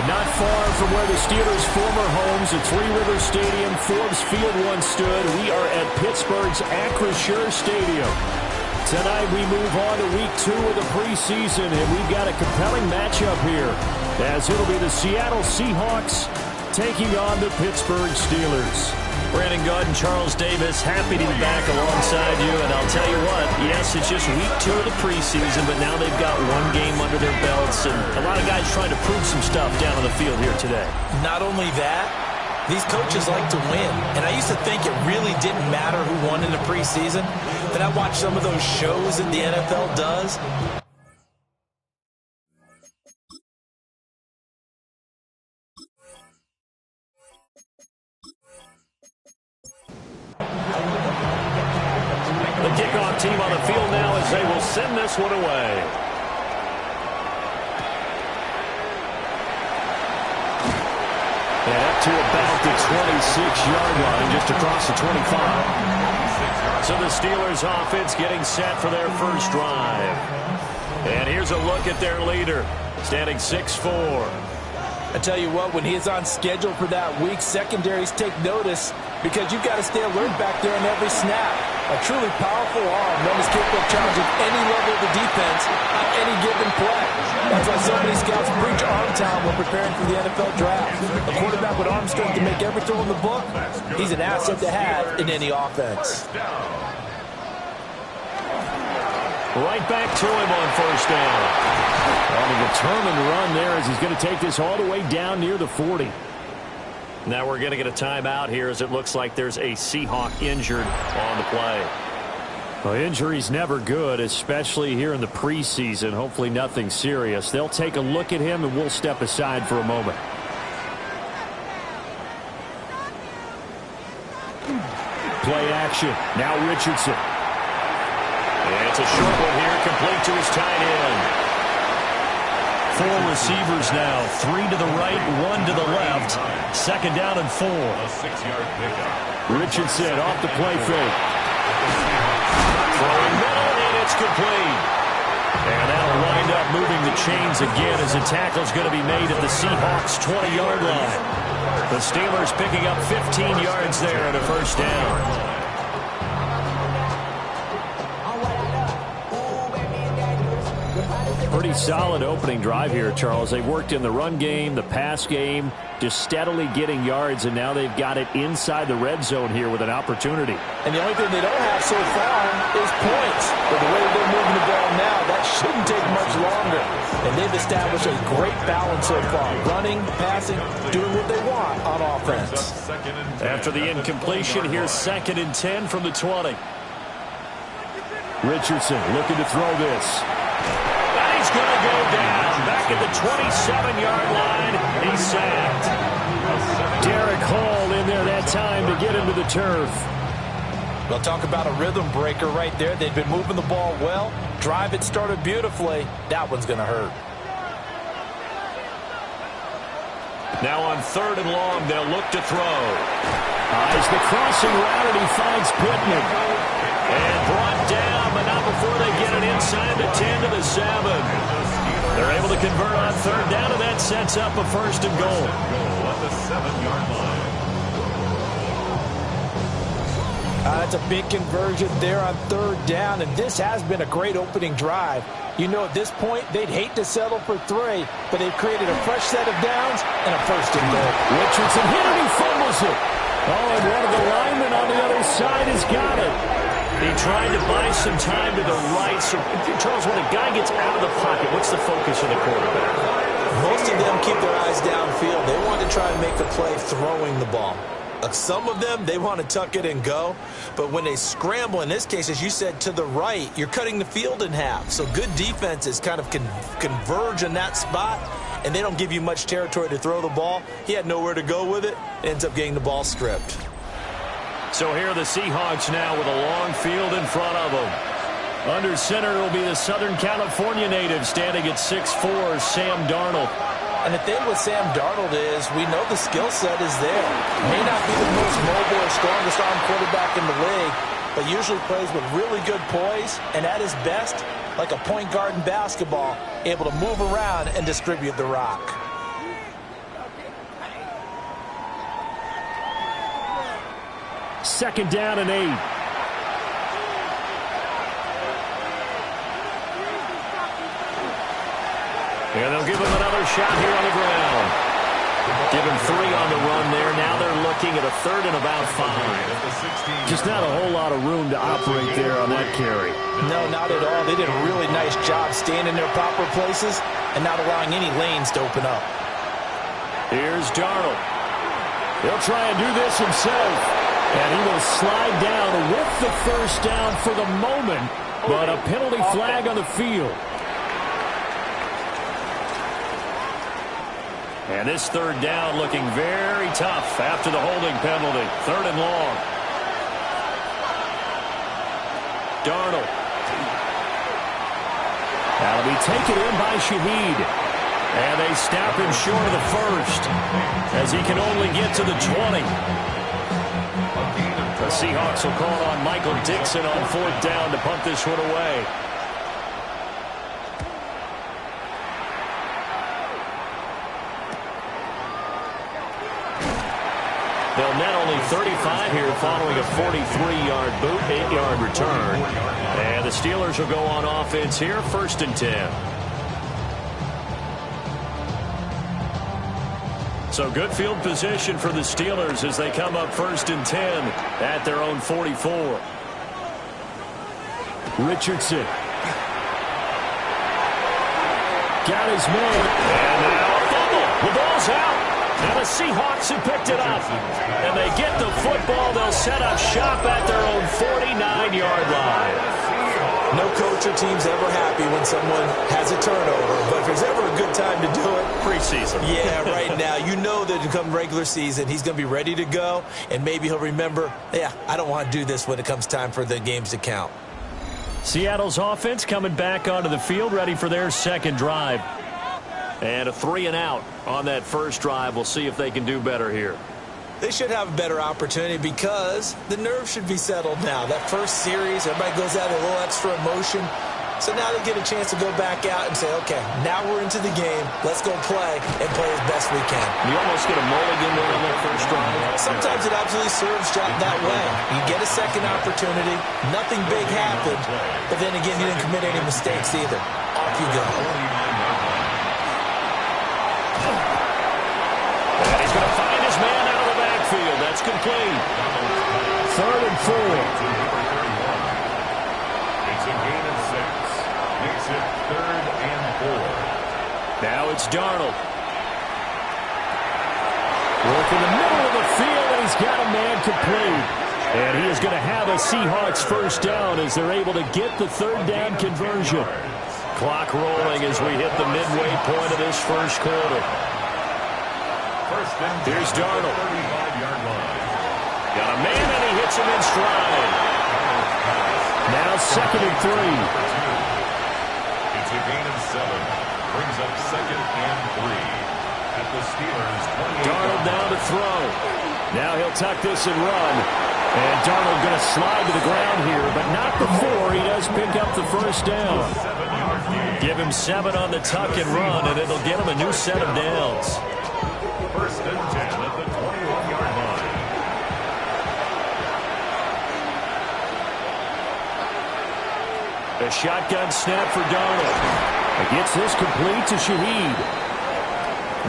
Not far from where the Steelers' former homes at Three River Stadium, Forbes Field once stood, we are at Pittsburgh's Acrisure Stadium. Tonight we move on to week 2 of the preseason, and we've got a compelling matchup here, as it'll be the Seattle Seahawks taking on the Pittsburgh Steelers. Brandon Gaud and Charles Davis, happy to be back alongside you. And I'll tell you what, yes, it's just week 2 of the preseason, but now they've got one game under their belts. And a lot of guys trying to prove some stuff down on the field here today. Not only that, these coaches like to win. And I used to think it really didn't matter who won in the preseason. Then I watched some of those shows that the NFL does. The kickoff team on the field now as they will send this one away. And up to about the 26-yard line, just across the 25. So the Steelers offense getting set for their first drive. And here's a look at their leader, standing 6'4". I tell you what, when he's on schedule for that week, secondaries take notice because you've got to stay alert back there on every snap. A truly powerful arm, known as capable of challenging any level of the defense on any given play. That's why so many scouts preach arm talent when preparing for the NFL draft. A quarterback with arm strength to make every throw in the book, he's an asset to have in any offense. Right back to him on first down. On a determined run there as he's going to take this all the way down near the 40. Now we're going to get a timeout here as it looks like there's a Seahawk injured on the play. Well, injury's never good, especially here in the preseason. Hopefully nothing serious. They'll take a look at him and we'll step aside for a moment. Play action. Now Richardson. And it's a short one here, complete to his tight end. 4 receivers now, 3 to the right, 1 to the left. Second down and 4. Richardson off the play fake. Throwing middle, and it's complete. And that'll wind up moving the chains again as the tackle's going to be made at the Seahawks' 20-yard line. The Steelers picking up 15 yards there at a first down. Pretty solid opening drive here, Charles. They've worked in the run game, the pass game, just steadily getting yards, and now they've got it inside the red zone here with an opportunity. And the only thing they don't have so far is points. But the way they're moving the ball now, that shouldn't take much longer. And they've established a great balance so far. Running, passing, doing what they want on offense. After the incompletion, here's 2nd and 10 from the 20. Richardson looking to throw this. He's going to go down. Back at the 27-yard line. He's sacked. Derek Hall in there that time to get him to the turf. Well, talk about a rhythm breaker right there. They've been moving the ball well. Drive it started beautifully. That one's going to hurt. Now on 3rd and long, they'll look to throw. As the crossing route, and he finds Pittman. And brought down, but not before they get it inside the 10 to the 7. They're able to convert on 3rd down, and that sets up a 1st and goal. On the 7-yard line. That's a big conversion there on 3rd down, and this has been a great opening drive. You know, at this point, they'd hate to settle for 3, but they've created a fresh set of downs and a 1st and goal. Richardson hit and he fumbles it. Oh, and one of the linemen on the other side has got it. He tried to buy some time to the right. So, Charles, when a guy gets out of the pocket, what's the focus of the quarterback? Most of them keep their eyes downfield. They want to try and make the play throwing the ball. Some of them, they want to tuck it and go. But when they scramble, in this case, as you said, to the right, you're cutting the field in half. So good defenses kind of converge in that spot. and they don't give you much territory to throw the ball, he had nowhere to go with it, ends up getting the ball stripped. So here are the Seahawks now with a long field in front of them. Under center will be the Southern California native standing at 6'4", Sam Darnold. And the thing with Sam Darnold is we know the skill set is there. May not be the most mobile or strongest arm quarterback in the league, but usually plays with really good poise, and at his best, like a point guard in basketball, able to move around and distribute the rock. Second down and 8. And they'll give him another shot here on the ground. Give him 3 on the run there. Now they're looking at a 3rd and about 5. Just not a whole lot of room to operate there on that carry. No, not at all. They did a really nice job staying in their proper places and not allowing any lanes to open up. Here's Darnold. He'll try and do this himself. And he will slide down with the first down for the moment. But a penalty flag on the field. And this 3rd down looking very tough after the holding penalty. 3rd and long. Darnold. That'll be taken in by Shaheed. And they stop him short of the first as he can only get to the 20. The Seahawks will call on Michael Dixon on 4th down to punt this one away. They'll net only 35 here following a 43-yard boot, 8-yard return. And the Steelers will go on offense here, 1st and 10. So good field position for the Steelers as they come up 1st and 10 at their own 44. Richardson. Got his man. And now a fumble. The ball's out. And the Seahawks have picked it up. And they get the football. They'll set up shop at their own 49-yard line. No coach or team's ever happy when someone has a turnover. But if there's ever a good time to do it, preseason. Yeah, right now. You know that to come regular season, he's going to be ready to go. And maybe he'll remember, yeah, I don't want to do this when it comes time for the games to count. Seattle's offense coming back onto the field, ready for their 2nd drive. And a 3 and out on that first drive. We'll see if they can do better here. They should have a better opportunity because the nerves should be settled now. That first series, everybody goes out with a little extra emotion. So now they get a chance to go back out and say, okay, now we're into the game. Let's go play and play as best we can. You almost get a mulligan there on that first drive. Sometimes it absolutely serves that way. You get a second opportunity. Nothing big happened. But then again, you didn't commit any mistakes either. Off you go. And he's going to find his man out of the backfield. That's complete. 3rd and 4. It's a gain of 6. Makes it 3rd and 4. Now it's Darnold. Work in the middle of the field, and he's got a man complete. And he is going to have a Seahawks first down as they're able to get the 3rd down conversion. Clock rolling as we hit the midway point of this first quarter. Here's Darnold. 35-yard line. Got a man, and he hits him in stride. Now 2nd and 3. It's a gain of 7. Brings up 2nd and 3. At the Steelers' 28. Darnold down to throw. Now he'll tuck this and run. And Darnold going to slide to the ground here, but not before he does pick up the first down. 7-yard gain. Give him 7 on the tuck and run, and it'll get him a new set of downs. 1st and 10 at the 21-yard line. A shotgun snap for Darnold. He gets this complete to Shaheed.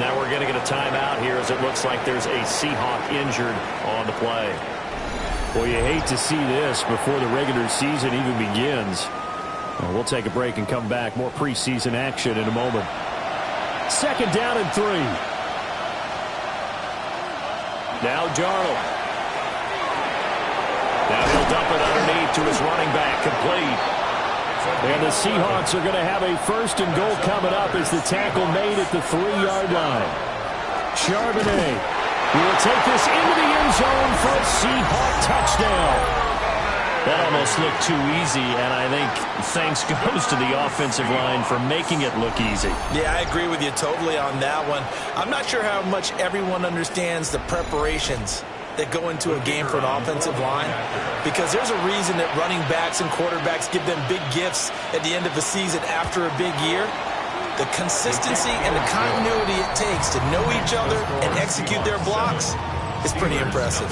Now we're going to get a timeout here as it looks like there's a Seahawk injured on the play. Well, you hate to see this before the regular season even begins. Well, we'll take a break and come back. More preseason action in a moment. 2nd down and 3. Now Darnold. Now he'll dump it underneath to his running back, complete. And the Seahawks are going to have a 1st and goal coming up as the tackle made at the 3-yard line. Charbonnet will take this into the end zone for a Seahawk touchdown. That almost looked too easy, and I think thanks goes to the offensive line for making it look easy. Yeah, I agree with you totally on that one. I'm not sure how much everyone understands the preparations that go into a game for an offensive line, because there's a reason that running backs and quarterbacks give them big gifts at the end of the season after a big year. The consistency and the continuity it takes to know each other and execute their blocks is pretty impressive.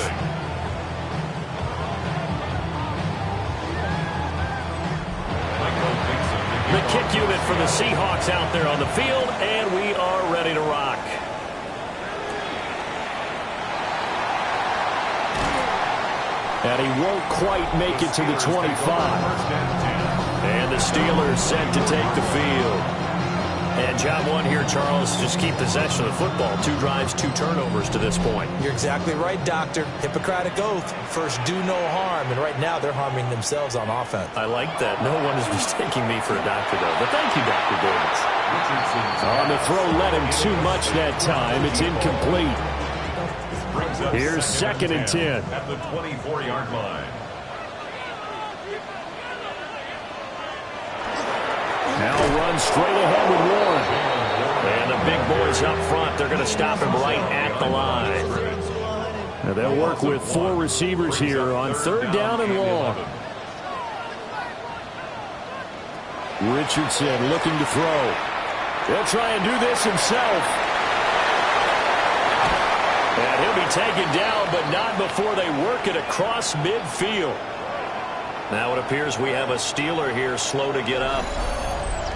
The kick unit for the Seahawks out there on the field, and we are ready to rock. And he won't quite make it to the 25. And the Steelers set to take the field. And job one here, Charles, just keep possession of the football. 2 drives, 2 turnovers to this point. You're exactly right, Doctor. Hippocratic oath. First, do no harm. And right now, they're harming themselves on offense. I like that. No one is mistaking me for a doctor, though. But thank you, Dr. Davis. On the throw, let him too much that time. It's incomplete. Here's 2nd and 10. At the 24-yard line. Now runs straight ahead with Warren. And the big boys up front, they're going to stop him right at the line. Now they'll work with 4 receivers here on 3rd down and long. Richardson looking to throw. He'll try and do this himself. And he'll be taken down, but not before they work it across midfield. Now it appears we have a Steeler here slow to get up.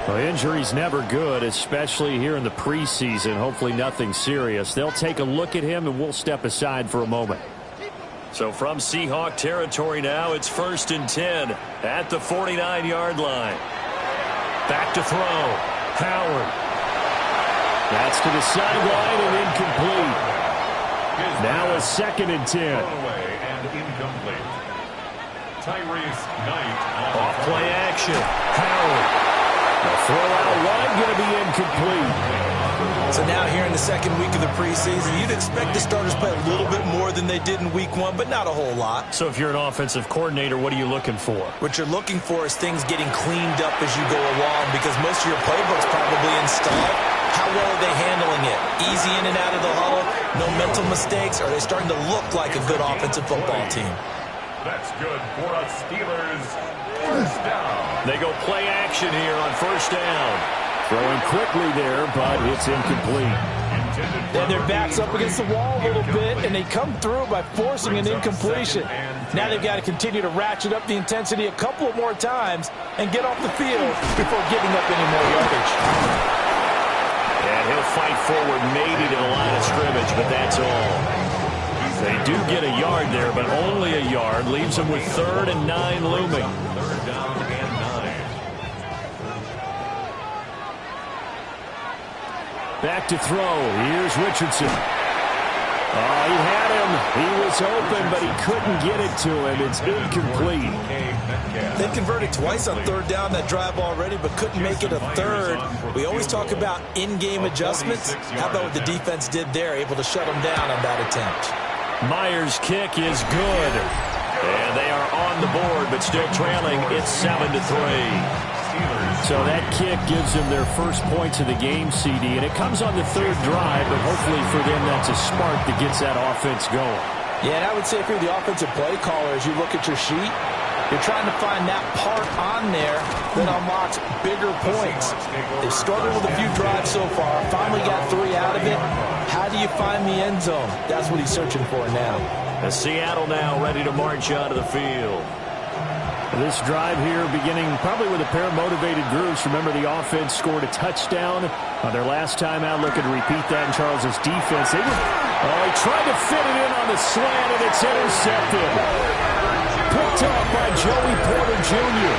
Well, injury's never good, especially here in the preseason. Hopefully nothing serious. They'll take a look at him, and we'll step aside for a moment. So from Seahawk territory now, it's 1st and 10 at the 49-yard line. Back to throw. Howard. That's to the sideline and incomplete. Now a 2nd and 10. And incomplete. Tyrese Knight. Off play action. Howard. The throw out wide going to be incomplete. So now here in the 2nd week of the preseason, you'd expect the starters play a little bit more than they did in week 1, but not a whole lot. So if you're an offensive coordinator, what are you looking for? What you're looking for is things getting cleaned up as you go along, because most of your playbook's probably installed. How well are they handling it? Easy in and out of the huddle, no mental mistakes? Are they starting to look like a good offensive football team? That's good for a Steelers 1st down. They go play action here on 1st down. Throwing quickly there, but it's incomplete. Then their back's up against the wall a little bit, and they come through by forcing an incompletion. Now they've got to continue to ratchet up the intensity a couple of more times and get off the field before giving up any more yardage. And he'll fight forward maybe to the line of scrimmage, but that's all. They do get a yard there, but only a yard. Leaves them with 3rd and 9 looming. 3rd down and 9. Back to throw. Here's Richardson. Oh, he had him. He was open, but he couldn't get it to him. It's incomplete. They converted twice on 3rd down that drive already, but couldn't make it a 3rd. We always talk about in-game adjustments. How about what the defense did there, able to shut them down on that attempt? Myers' kick is good. And they are on the board, but still trailing. It's 7-3. So that kick gives them their first points of the game, CD, and it comes on the 3rd drive, but hopefully for them that's a spark that gets that offense going. Yeah, and I would say if you're the offensive play caller, as you look at your sheet, you're trying to find that part on there that unlocks bigger points. They've struggled with a few drives so far, finally got 3 out of it. How do you find the end zone? That's what he's searching for now. And Seattle now ready to march out of the field. This drive here beginning probably with a pair of motivated groups. Remember, the offense scored a touchdown on their last time out. Looking to repeat that in Charles's defense. He tried to fit it in on the slant, and it's intercepted. Picked up by Joey Porter Jr.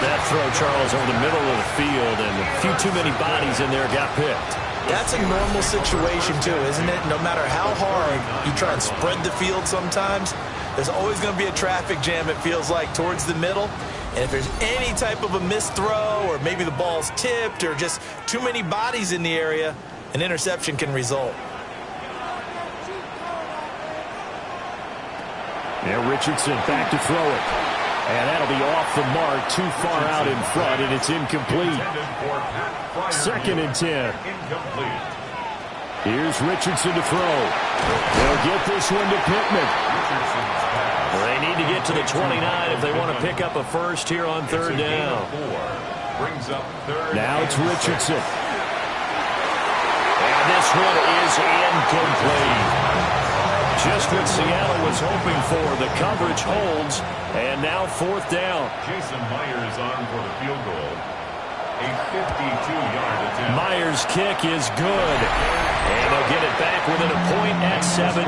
That throw, Charles, over the middle of the field, and a few too many bodies in there got picked. That's a normal situation, too, isn't it? No matter how hard you try and spread the field sometimes, there's always going to be a traffic jam, it feels like, towards the middle. And if there's any type of a missed throw or maybe the ball's tipped or just too many bodies in the area, an interception can result. And Richardson back to throw it. And that'll be off the mark, too far out in front, and it's incomplete. 2nd and 10. Here's Richardson to throw. They'll get this one to Pittman. They need to get to the 29 if they want to pick up a first here on 3rd down. Now it's Richardson. And this one is incomplete. Just what Seattle was hoping for. The coverage holds, and now 4th down. Jason Myers on for the field goal. A 52-yard attempt. Myers' kick is good. And they'll get it back within a point at 7-6.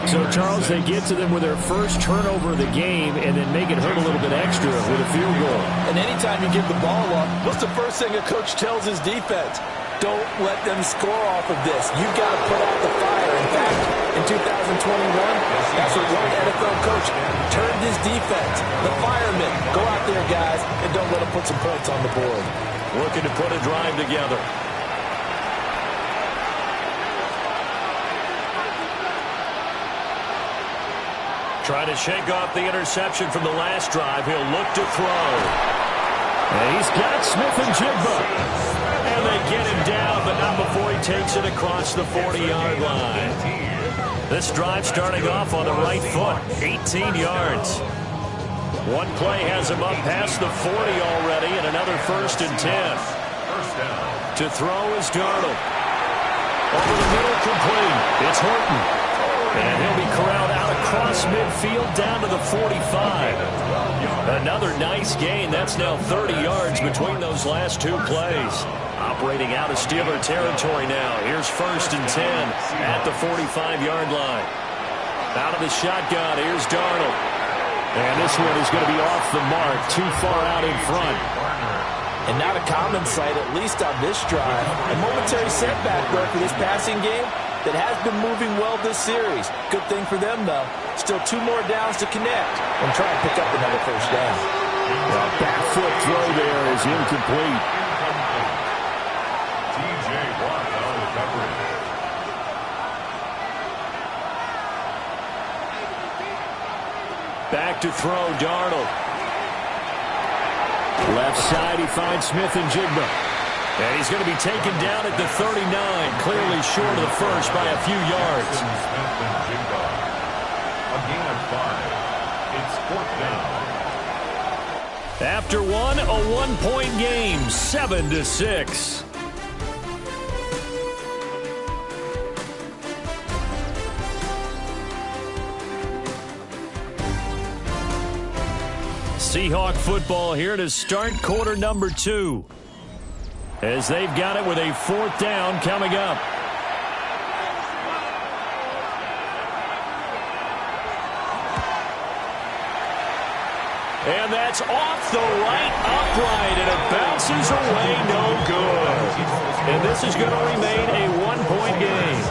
So, Charles, they get to them with their first turnover of the game and then make it hurt a little bit extra with a field goal. And anytime you give the ball up, what's the first thing a coach tells his defense? Don't let them score off of this. You've got to put out the fire. In fact, in 2021, that's what one NFL coach turned his defense. The firemen. Go out there, guys, and don't let them put some points on the board. Looking to put a drive together. Trying to shake off the interception from the last drive. He'll look to throw. And he's got Smith-Njigba. And they get him down, but not before he takes it across the 40-yard line. This drive starting off on the right foot, 18 yards. One play has him up past the 40 already, and another 1st and 10. To throw is Darnold. Over the middle, complete. It's Horton. And he'll be corralled out across midfield down to the 45. Another nice gain. That's now 30 yards between those last 2 plays. Operating out of Steeler territory now. Here's 1st and 10 at the 45-yard line. Out of the shotgun, here's Darnold. And this one is going to be off the mark, too far out in front. And not a common sight, at least on this drive. A momentary setback, though, for this passing game that has been moving well this series. Good thing for them, though. Still 2 more downs to connect and try and pick up another 1st down. The back foot throw there is incomplete. T.J. Watt out of the coverage. Back to throw, Darnold. Left side, he finds Smith-Njigba. And he's going to be taken down at the 39, clearly short of the first by a few yards. Smith-Njigba. A gain of 5. It's 4th down. After one, a 1-point game, 7-6. Seahawk football here to start quarter number 2. As they've got it with a 4th down coming up. And that's off the right upright, and it bounces away, no good. And this is going to remain a 1-point game.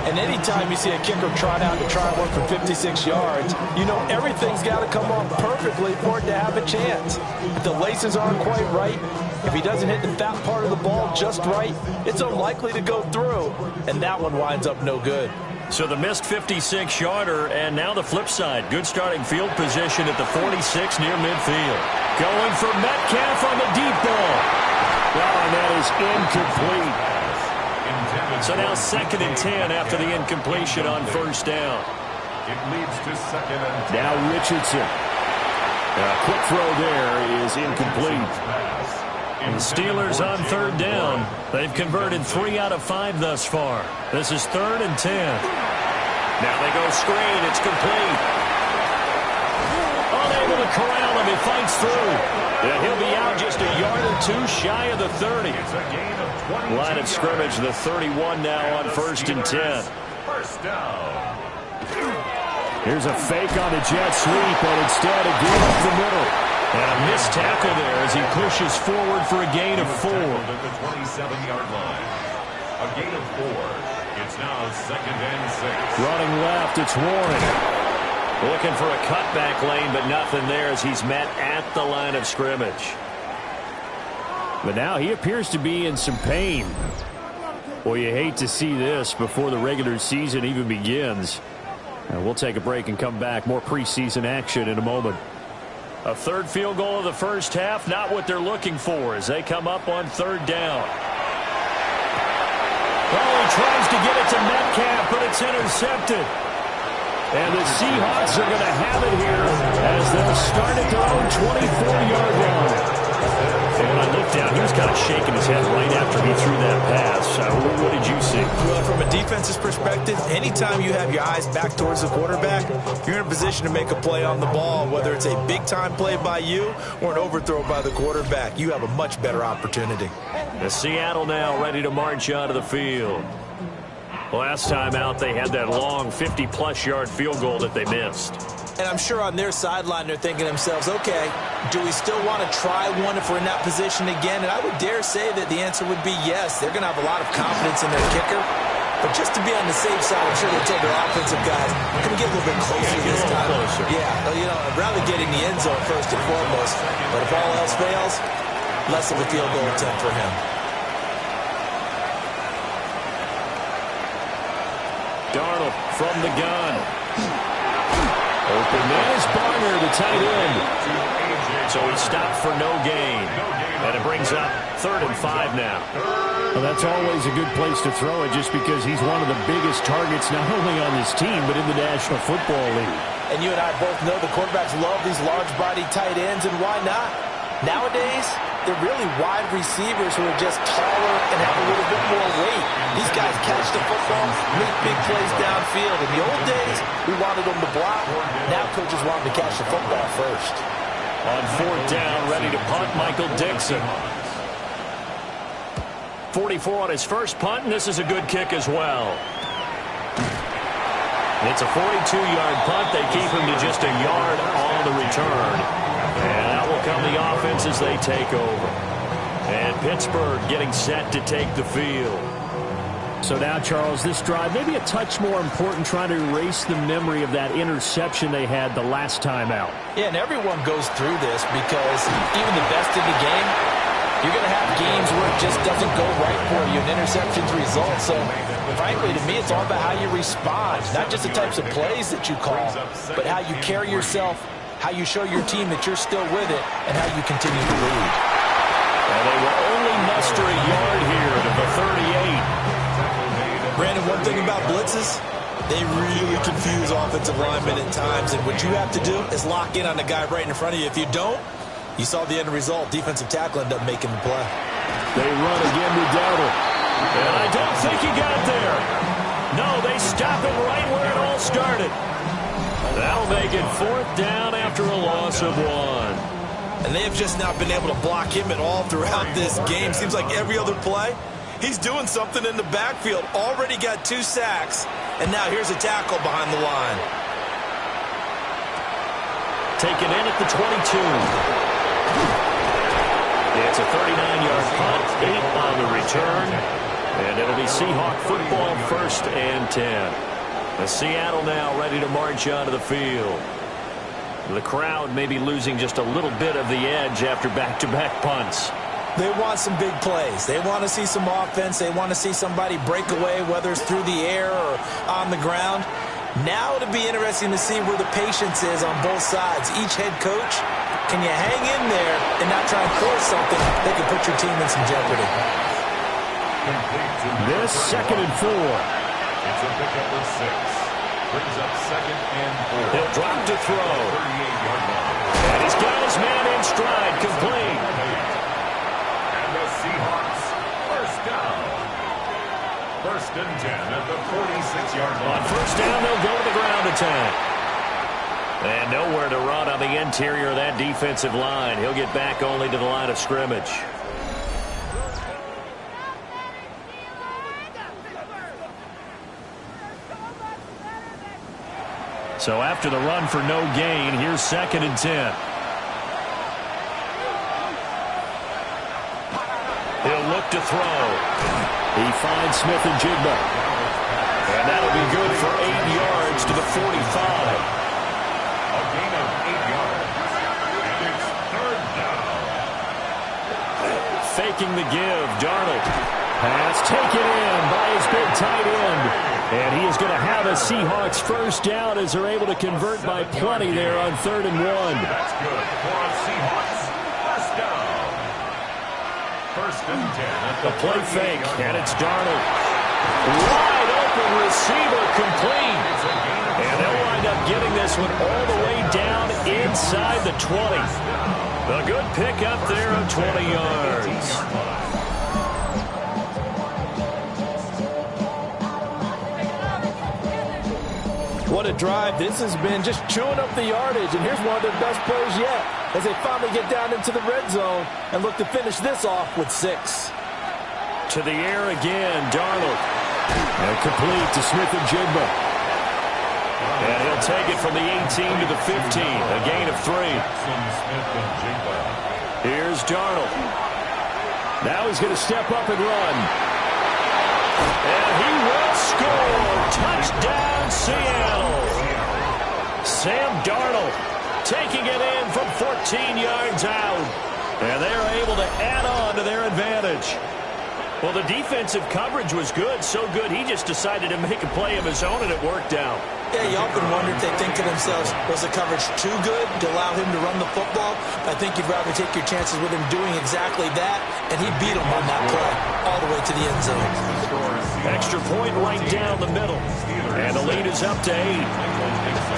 And anytime you see a kicker trot out to try one from 56 yards, you know everything's got to come off perfectly for it to have a chance. If the laces aren't quite right, if he doesn't hit the fat part of the ball just right, it's unlikely to go through. And that one winds up no good. So the missed 56-yarder, and now the flip side. Good starting field position at the 46 near midfield. Going for Metcalf on the deep ball. Oh, and that is incomplete. So now 2nd and 10 after the incompletion on 1st down. It leads to 2nd and 10. Now Richardson. A quick throw there is incomplete. And the Steelers on 3rd down. They've converted 3 out of 5 thus far. This is 3rd and 10. Now they go screen. It's complete. Unable to corral him. He fights through. And he'll be out just a yard or 2 shy of the 30. Line of scrimmage, the 31 now on 1st and 10. 1st down. Here's a fake on the jet sweep, and instead a gain up the middle. And a missed tackle there as he pushes forward for a gain of 4. At the 27-yard line. A gain of 4. It's now 2nd and 6. Running left, it's Warren. Looking for a cutback lane, but nothing there as he's met at the line of scrimmage. But now he appears to be in some pain. Well, you hate to see this before the regular season even begins. We'll take a break and come back. More preseason action in a moment. A third field goal of the first half, not what they're looking for as they come up on third down. Oh, he tries to get it to Metcalf, but it's intercepted. And the Seahawks are going to have it here as they'll start at their own 24-yard line. And when I looked down, he was kind of shaking his head right after he threw that pass. What did you see? Well, from a defense's perspective, anytime you have your eyes back towards the quarterback, you're in a position to make a play on the ball, whether it's a big-time play by you or an overthrow by the quarterback. You have a much better opportunity. The Seattle now ready to march onto the field. Last time out, they had that long 50-plus yard field goal that they missed. And I'm sure on their sideline they're thinking to themselves, okay, do we still want to try one if we're in that position again? And I would dare say that the answer would be yes. They're going to have a lot of confidence in their kicker. But just to be on the safe side, I'm sure they told their offensive guys, can we get a little bit closer this time? Yeah, you know, I'd rather get in the end zone first and foremost. But if all else fails, less of a field goal attempt for him. Darnold from the gun. Open man is Barner, the tight end. So he stopped for no gain. And it brings up 3rd and 5 now. Well, that's always a good place to throw it just because he's one of the biggest targets not only on this team but in the National Football League. And you and I both know the quarterbacks love these large-body tight ends, and why not? Nowadays, they're really wide receivers who are just taller and have a little bit more weight. These guys catch the football, make big plays downfield. In the old days, we wanted them to block. Now coaches want them to catch the football first. On 4th down, ready to punt, Michael Dixon. 44 on his first punt, and this is a good kick as well. It's a 42-yard punt. They keep him to just a yard on the return. And out will come the offense as they take over. And Pittsburgh getting set to take the field. So now, Charles, this drive maybe a touch more important, trying to erase the memory of that interception they had the last time out. Yeah, and everyone goes through this because even the best in the game, you're going to have games where it just doesn't go right for you. An interception's result. So, frankly, to me, it's all about how you respond. Not just the types of plays that you call, but how you carry yourself, how you show your team that you're still with it, and how you continue to lead. And they will only muster a yard here to the 38. Brandon, one thing about blitzes, they really confuse offensive linemen at times, and what you have to do is lock in on the guy right in front of you. If you don't, you saw the end result. Defensive tackle ended up making the play. They run again with Dowdle. And I don't think he got there. No, they stop it right where it all started. That'll make it 4th down after a loss of 1. And they have just not been able to block him at all throughout this game. Seems like every other play, he's doing something in the backfield. Already got 2 sacks, and now here's a tackle behind the line. Taken in at the 22. It's a 39-yard punt, 8 on the return, and it'll be Seahawk football 1st and 10. The Seattle now ready to march onto the field. The crowd may be losing just a little bit of the edge after back-to-back punts. They want some big plays. They want to see some offense. They want to see somebody break away, whether it's through the air or on the ground. Now it'll be interesting to see where the patience is on both sides. Each head coach, can you hang in there and not try and force something that can put your team in some jeopardy? This 2nd and 4. It's a pickup of 6. Brings up 2nd and 4. He'll drop to throw. 38-yard line. And he's got his man in stride, complete. And the Seahawks, 1st down. 1st and 10 at the 46-yard line. On 1st down, they'll go to the ground attack. And nowhere to run on the interior of that defensive line. He'll get back only to the line of scrimmage. So after the run for no gain, here's 2nd and 10. He'll look to throw. He finds Smith and Jigba. And that'll be good for 8 yards to the 45. faking the give. Darnold. Pass taken in by his big tight end. And he is going to have a Seahawks first down as they're able to convert by plenty there on 3rd and 1. That's good for a Seahawks first down. 1st and 10 at The play fake, and it's Darnold. Wide open receiver complete. And they'll wind up getting this one all the way down inside the 20. A good pickup there of 20 yards. What a drive this has been, just chewing up the yardage. And here's one of their best plays yet as they finally get down into the red zone and look to finish this off with 6. To the air again, Darnold. And complete to Smith-Njigba. And he'll take it from the 18 to the 15, a gain of 3. Here's Darnold. Now he's going to step up and run. And he will score. Touchdown, Seattle. Sam Darnold taking it in from 14 yards out. And they're able to add on to their advantage. Well, the defensive coverage was good, so good he just decided to make a play of his own, and it worked out. Yeah, you often wonder if they think to themselves, was the coverage too good to allow him to run the football? I think you'd rather take your chances with him doing exactly that, and he beat him on that play all the way to the end zone. Extra point right down the middle. And the lead is up to 8.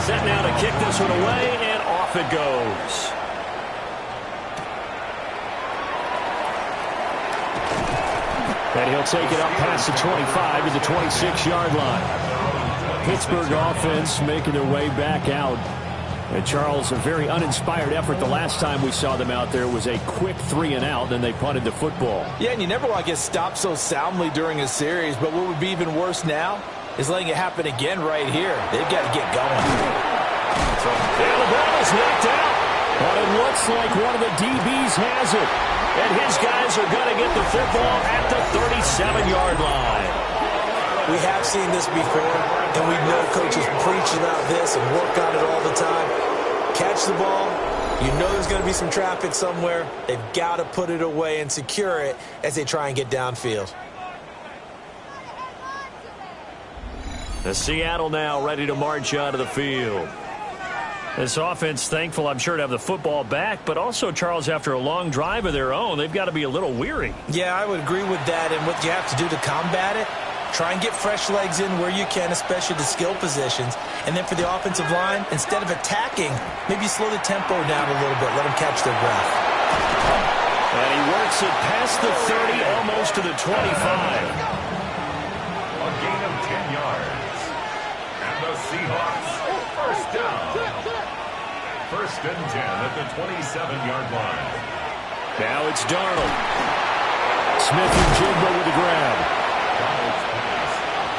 Set now to kick this one away, and off it goes. And he'll take it up past the 25 to the 26-yard line. Pittsburgh offense making their way back out. And Charles, a very uninspired effort the last time we saw them out there was a quick 3-and-out, then they punted the football. Yeah, and you never want to get stopped so soundly during a series, but what would be even worse now is letting it happen again right here. They've got to get going. And the ball is knocked out. But it looks like one of the DBs has it. And his guys are going to get the football at the 37-yard line. We have seen this before, and we know coaches preach about this and work on it all the time. Catch the ball. You know there's going to be some traffic somewhere. They've got to put it away and secure it as they try and get downfield. The Seattle now ready to march out of the field. This offense thankful, I'm sure, to have the football back, but also, Charles, after a long drive of their own, they've got to be a little weary. Yeah, I would agree with that, and what you have to do to combat it, try and get fresh legs in where you can, especially the skill positions. And then for the offensive line, instead of attacking, maybe slow the tempo down a little bit, let them catch their breath. And he works it past the 30, almost to the 25. A gain of 10 yards. And the Seahawks first down. 1st and 10 at the 27-yard line. Now it's Darnold. Smith-Njigba with the grab.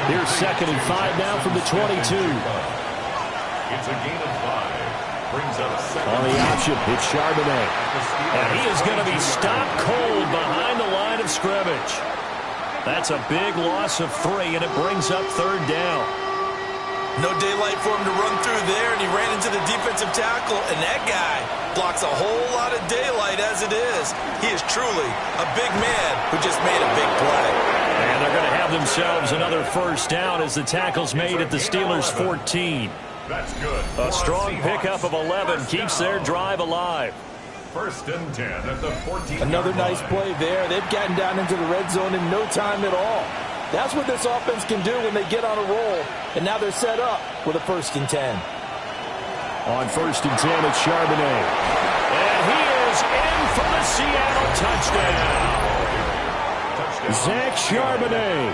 Here's 2nd and 5 now from the 22. It's a gain of 5. Brings up 2nd. On the option, it's Charbonnet. And he is going to be stopped cold behind the line of scrimmage. That's a big loss of 3, and it brings up 3rd down. No daylight for him to run through there, and he ran into the defensive tackle, and that guy blocks a whole lot of daylight as it is. He is truly a big man who just made a big play. And they're going to have themselves another first down as the tackle's made at the Steelers' 14. That's good. A strong pickup of 11 keeps their drive alive. 1st and 10 at the 14. Another nice play there. They've gotten down into the red zone in no time at all. That's what this offense can do when they get on a roll. And now they're set up with a 1st and 10. On 1st and 10, it's Charbonnet. And he is in for the Seattle touchdown. Zach Charbonnet.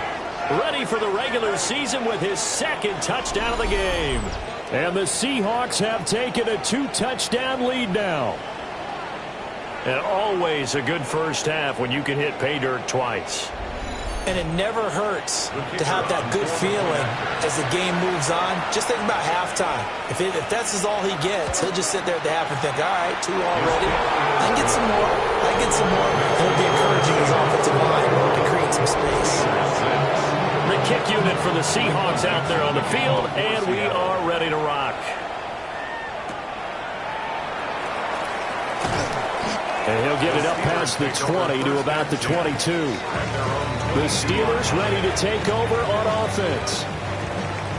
Ready for the regular season with his 2nd touchdown of the game. And the Seahawks have taken a 2-touchdown lead now. And always a good first half when you can hit pay dirt twice. And it never hurts to have that good feeling as the game moves on. Just think about halftime. If that's all he gets, he'll just sit there at the half and think, all right, 2 already. I can get some more. I can get some more. And he'll be encouraging his offensive line to create some space. The kick unit for the Seahawks out there on the field, and we are ready to rock. And he'll get it up past the 20 to about the 22. The Steelers ready to take over on offense.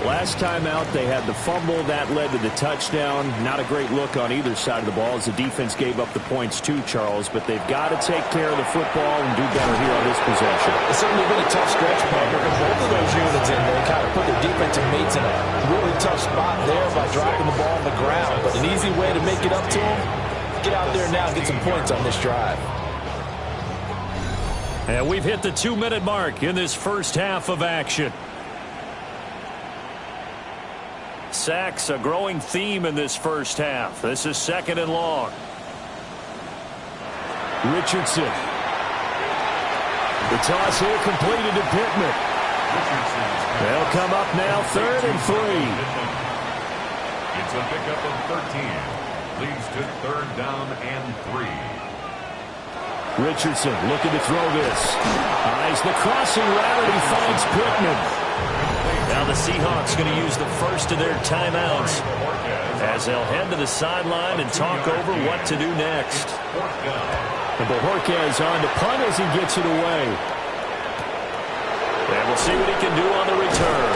Last time out, they had the fumble. That led to the touchdown. Not a great look on either side of the ball as the defense gave up the points too, Charles. But they've got to take care of the football and do better here on this possession. It's certainly been a tough stretch, Parker, but both of those units in there kind of put their defensive mates in a really tough spot there by dropping the ball on the ground. But an easy way to make it up to them, get out there now and get some points on this drive. And we've hit the 2-minute mark in this first half of action. Sacks, a growing theme in this first half. This is 2nd and long. Richardson. The toss here completed to Pittman. They'll come up now 3rd and 3. It's a pickup of 13. Leads to 3rd down and 3. Richardson looking to throw this. Eyes the crossing route, and he finds Pittman. Now the Seahawks going to use the first of their timeouts as they'll head to the sideline and talk over what to do next. And Bojorquez on to punt as he gets it away. And we'll see what he can do on the return.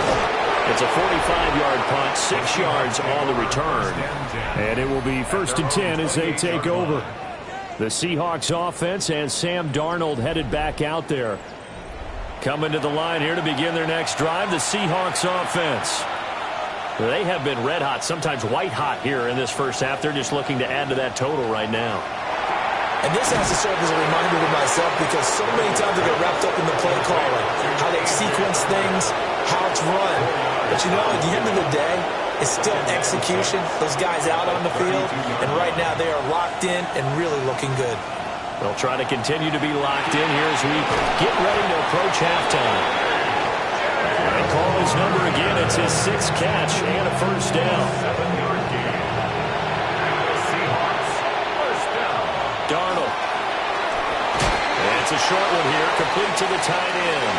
It's a 45-yard punt, 6 yards on the return. And it will be 1st and 10 as they take over. The Seahawks offense and Sam Darnold headed back out there. Coming to the line here to begin their next drive, the Seahawks offense. They have been red hot, sometimes white hot here in this first half. They're just looking to add to that total right now. And this has to serve as a reminder to myself because so many times I get wrapped up in the play calling, how they sequence things, how it's run. But you know, at the end of the day, it's still execution. Those guys out on the field, and right now they are locked in and really looking good. They'll try to continue to be locked in here as we get ready to approach halftime. They call his number again. It's his 6th catch and a 1st down. 7-yard gain. Seahawks, 1st down. Darnold. And it's a short one here, complete to the tight end.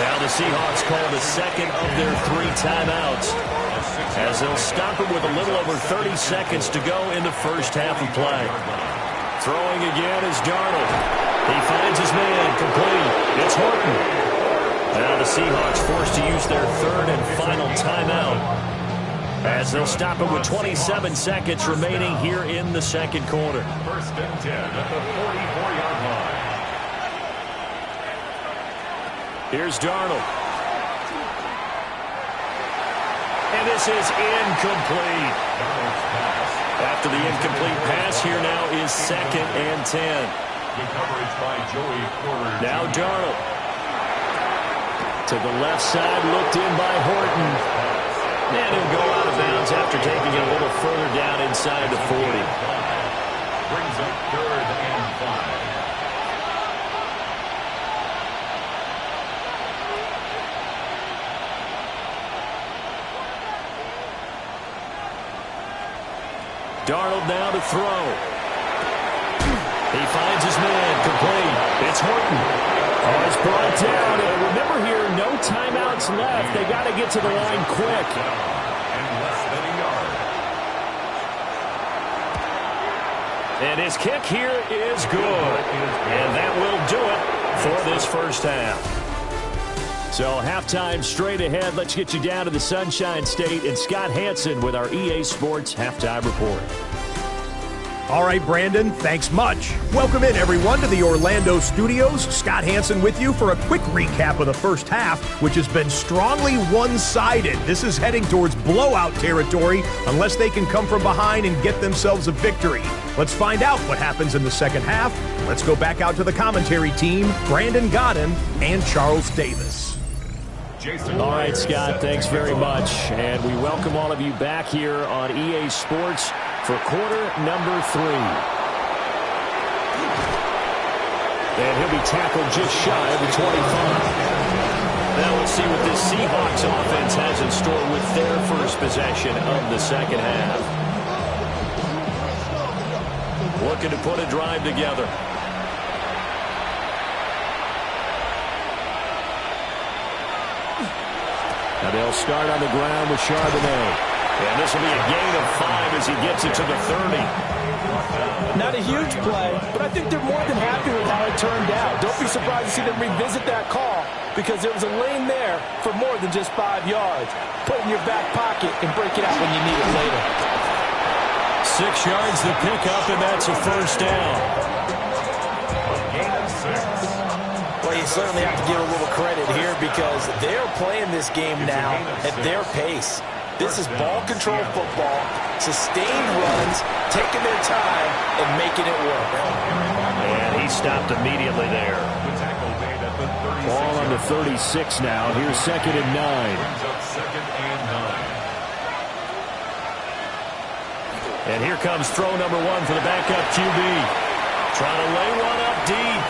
Now the Seahawks call the 2nd of their 3 timeouts as they'll stop it with a little over 30 seconds to go in the first half of play. Throwing again is Darnold. He finds his man, complete. It's Horton. Now the Seahawks forced to use their 3rd and final timeout as they'll stop it with 27 seconds remaining here in the 2nd quarter. 1st and 10 at the 44-yard line. Here's Darnold. And this is incomplete. Darnold's pass. After the incomplete pass, here now is 2nd and 10. Good coverage by Joey Porter. Now Darnold. To the left side, looked in by Horton. And he'll go out of bounds after taking it a little further down inside the 40. Brings up 3rd and 5. Darnold now to throw. He finds his man, complete. It's Horton. Oh, it's brought down. And remember here, no timeouts left. They got to get to the line quick. And less than a yard. And his kick here is good. And that will do it for this first half. So halftime straight ahead. Let's get you down to the Sunshine State and Scott Hansen with our EA Sports Halftime Report. All right, Brandon, thanks much. Welcome in, everyone, to the Orlando studios. Scott Hansen with you for a quick recap of the first half, which has been strongly one-sided. This is heading towards blowout territory unless they can come from behind and get themselves a victory. Let's find out what happens in the second half. Let's go back out to the commentary team, Brandon Godden and Charles Davis. All right, Scott, thanks very much. And we welcome all of you back here on EA Sports for quarter number 3. And he'll be tackled just shy of the 25. Now let's see what this Seahawks offense has in store with their first possession of the second half. Looking to put a drive together. Now they'll start on the ground with Charbonnet. And this will be a gain of 5 as he gets it to the 30. Not a huge play, but I think they're more than happy with how it turned out. Don't be surprised to see them revisit that call because there was a lane there for more than just 5 yards. Put it in your back pocket and break it out when you need it later. 6 yards to pick up, and that's a first down. Gain of 6. Well, you certainly have to give a little credit here because they're playing this game now at their pace. This is ball control football, sustained runs, taking their time, and making it work. And he stopped immediately there. The tackle made at the 36. Ball on the 36 now. Here's 2nd and 9. Brings up 2nd and 9. And here comes throw number 1 for the backup QB. Trying to lay one up deep.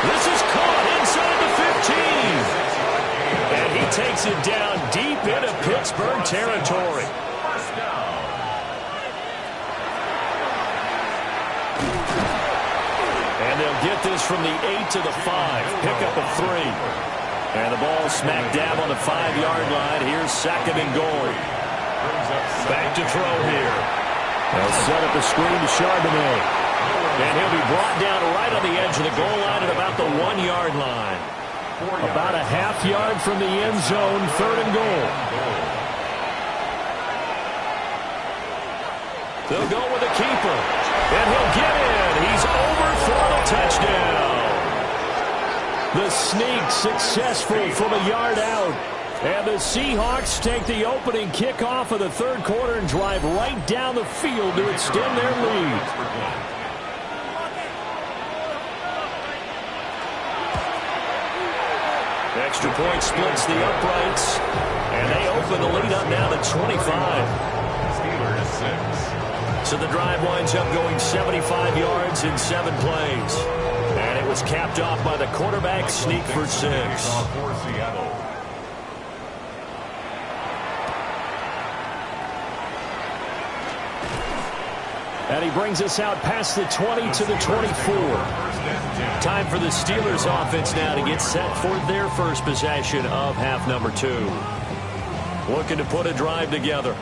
This is caught inside the 15. And he takes it down deep into Pittsburgh territory. First down. And they'll get this from the 8 to the 5. Pick up a 3. And the ball smack dab on the 5-yard line. Here's 2nd and goal. Back to throw here. They'll set up a screen to Charbonnet. And he'll be brought down right on the edge of the goal line at about the 1-yard line. About a half yard from the end zone, 3rd and goal. They'll go with the keeper. And he'll get in. He's over for the touchdown. The sneak successful from a yard out. And the Seahawks take the opening kickoff of the 3rd quarter and drive right down the field to extend their lead. Extra point splits the uprights. And they open the lead up now to 25. Steelers 6. So the drive winds up going 75 yards in 7 plays. And it was capped off by the quarterback sneak for 6. For Seattle. And he brings us out past the 20 to the 24. Time for the Steelers offense now to get set for their first possession of half number 2. Looking to put a drive together.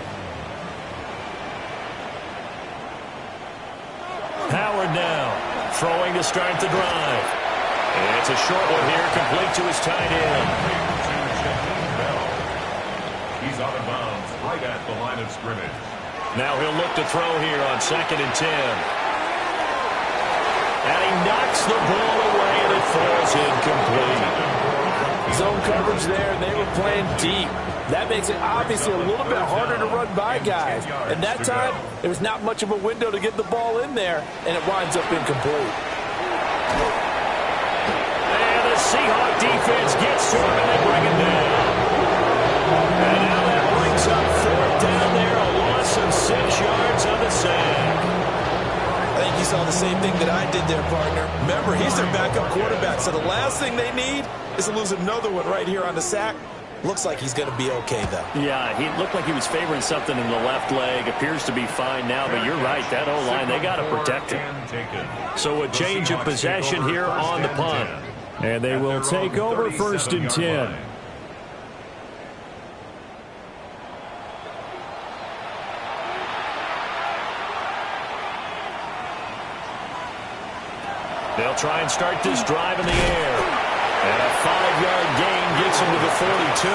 Howard now throwing to start the drive. And it's a short one here, complete to his tight end. He's out of bounds right at the line of scrimmage. Now he'll look to throw here on 2nd and 10. And he knocks the ball away, and it falls incomplete. Zone coverage there, and they were playing deep. That makes it obviously a little bit harder to run by guys. And that time, there was not much of a window to get the ball in there, and it winds up incomplete. And the Seahawk defense gets to him, and they bring him down. And now that brings up 4th down there, a loss of 6 yards on the sack. I think you saw the same thing that I did there, partner. Remember, he's their backup quarterback, so the last thing they need is to lose another one right here on the sack. Looks like he's going to be okay, though. Yeah, he looked like he was favoring something in the left leg. Appears to be fine now, but you're right. That O-line, they got to protect him. So a change of possession here on the punt. And they will take over 1st and 10. They'll try and start this drive in the air. And a 5-yard gain gets him to the 42.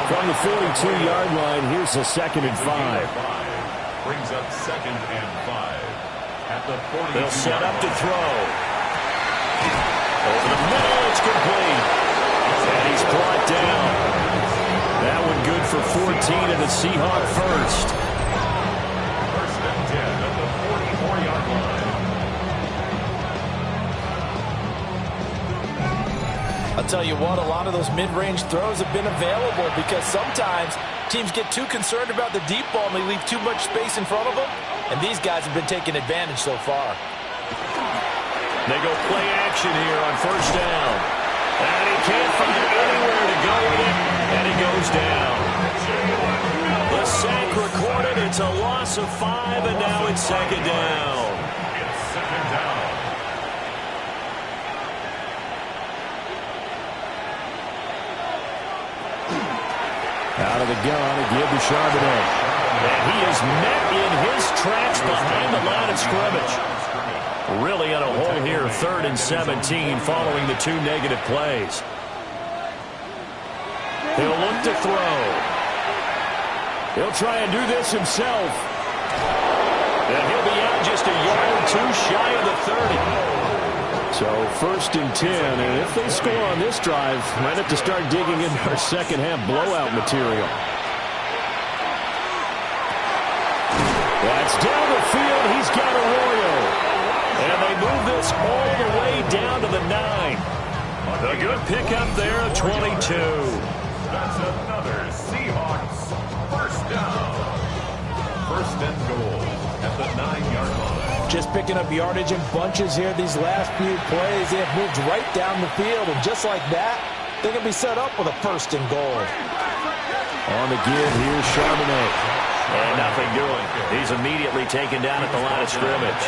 From the 42-yard line, here's a 2nd and 5. Brings up 2nd and 5. At the 40. They'll set up to throw. Over the middle, it's complete. And he's brought down. That one good for 14 and a Seahawk first. 1st and 10 at the 44-yard line. I'll tell you what, a lot of those mid-range throws have been available because sometimes teams get too concerned about the deep ball and they leave too much space in front of them, and these guys have been taking advantage so far. They go play action here on 1st down. And he can't find anywhere to go with it, and he goes down. The sack recorded, it's a loss of 5, and now it's 2nd down. It's 2nd down. Out Out of the gun, a give to Charbonnet. And he is met in his tracks behind the line of scrimmage. Really in a hole here, 3rd and 17 following the 2 negative plays. He'll look to throw. He'll try and do this himself. And he'll be out just a yard or 2 shy of the 30. So 1st and 10, and if they score on this drive, might have to start digging into our second half blowout material. That's down the field. He's got Arroyo. And they move this all the way down to the 9. A good pickup there of 22. That's another Seahawks first down. 1st and goal at the 9-yard line. Just picking up yardage in bunches here these last few plays. They have moved right down the field, and just like that, they can be set up with a 1st and goal. On the give, here's Charbonnet. And nothing doing. He's immediately taken down at the line of scrimmage.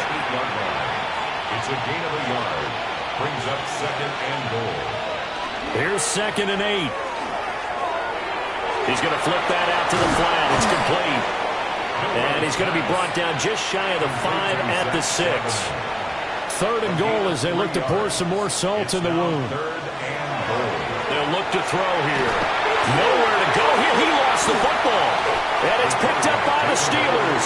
It's a gain of a yard. Brings up 2nd and goal. Here's 2nd and 8. He's going to flip that out to the flat. It's complete. And he's going to be brought down just shy of the 5 at the 6. 3rd and goal as they look to pour some more salt in the wound. 3rd and goal. They'll look to throw here. Nowhere to go here. He lost the football. And it's picked up by the Steelers.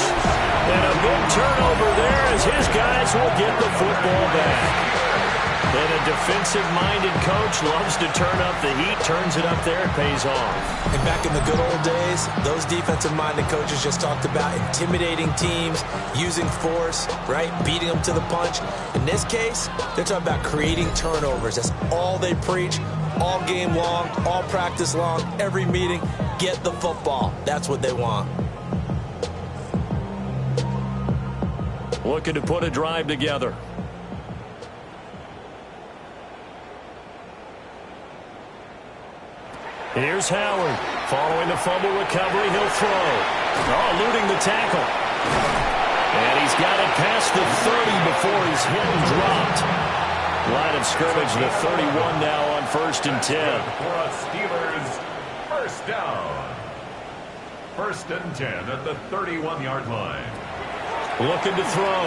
And a big turnover there as his guys will get the football back. And a defensive-minded coach loves to turn up the heat, turns it up there, and pays off. And back in the good old days, those defensive-minded coaches just talked about intimidating teams, using force, right, beating them to the punch. In this case, they're talking about creating turnovers. That's all they preach, all game long, all practice long, every meeting. Get the football. That's what they want. Looking to put a drive together. Here's Howard. Following the fumble recovery, he'll throw. Oh, eluding the tackle. And he's got it past the 30 before he's hit and dropped. Line of scrimmage, the 31 now on 1st and 10. For a Steelers first down. 1st and 10 at the 31-yard line. Looking to throw.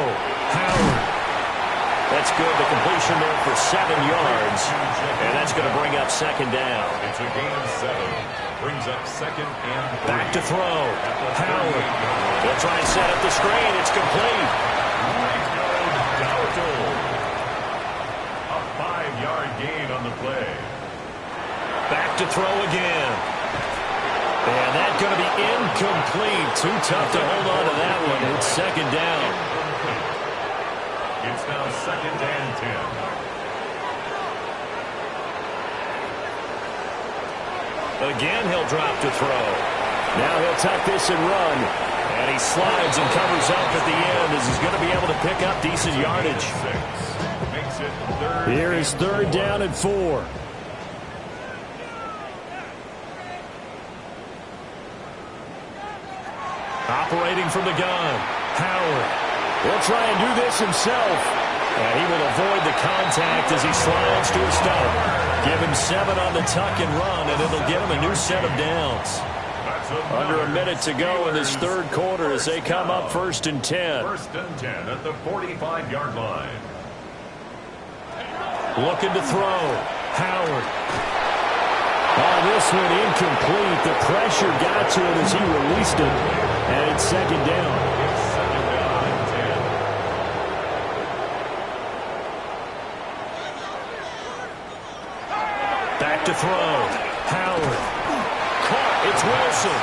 Howard. That's good. The completion there for 7 yards. And that's going to bring up 2nd down. It's a gain of 7. Brings up 2nd and 3. Back to throw. Howard. They'll try and set up the screen. It's complete. A 5-yard gain on the play. Back to throw again. And that's going to be incomplete. Too tough to hold on to that one. It's 2nd down. It's now 2nd and 10. Again, he'll drop to throw. Now he'll tuck this and run. And he slides and covers up at the end as he's going to be able to pick up decent yardage. Makes it 3rd. Here is 3rd down and 4. Operating from the gun. Howard. He'll try and do this himself. And he will avoid the contact as he slides to a stop. Give him 7 on the tuck and run, and it'll give him a new set of downs. Under a minute to go in this 3rd quarter as they come up 1st and 10. 1st and 10 at the 45-yard line. Looking to throw. Howard. Oh, this one incomplete. The pressure got to it as he released it. And it's 2nd down. Back to throw. Howard. Caught. It's Wilson.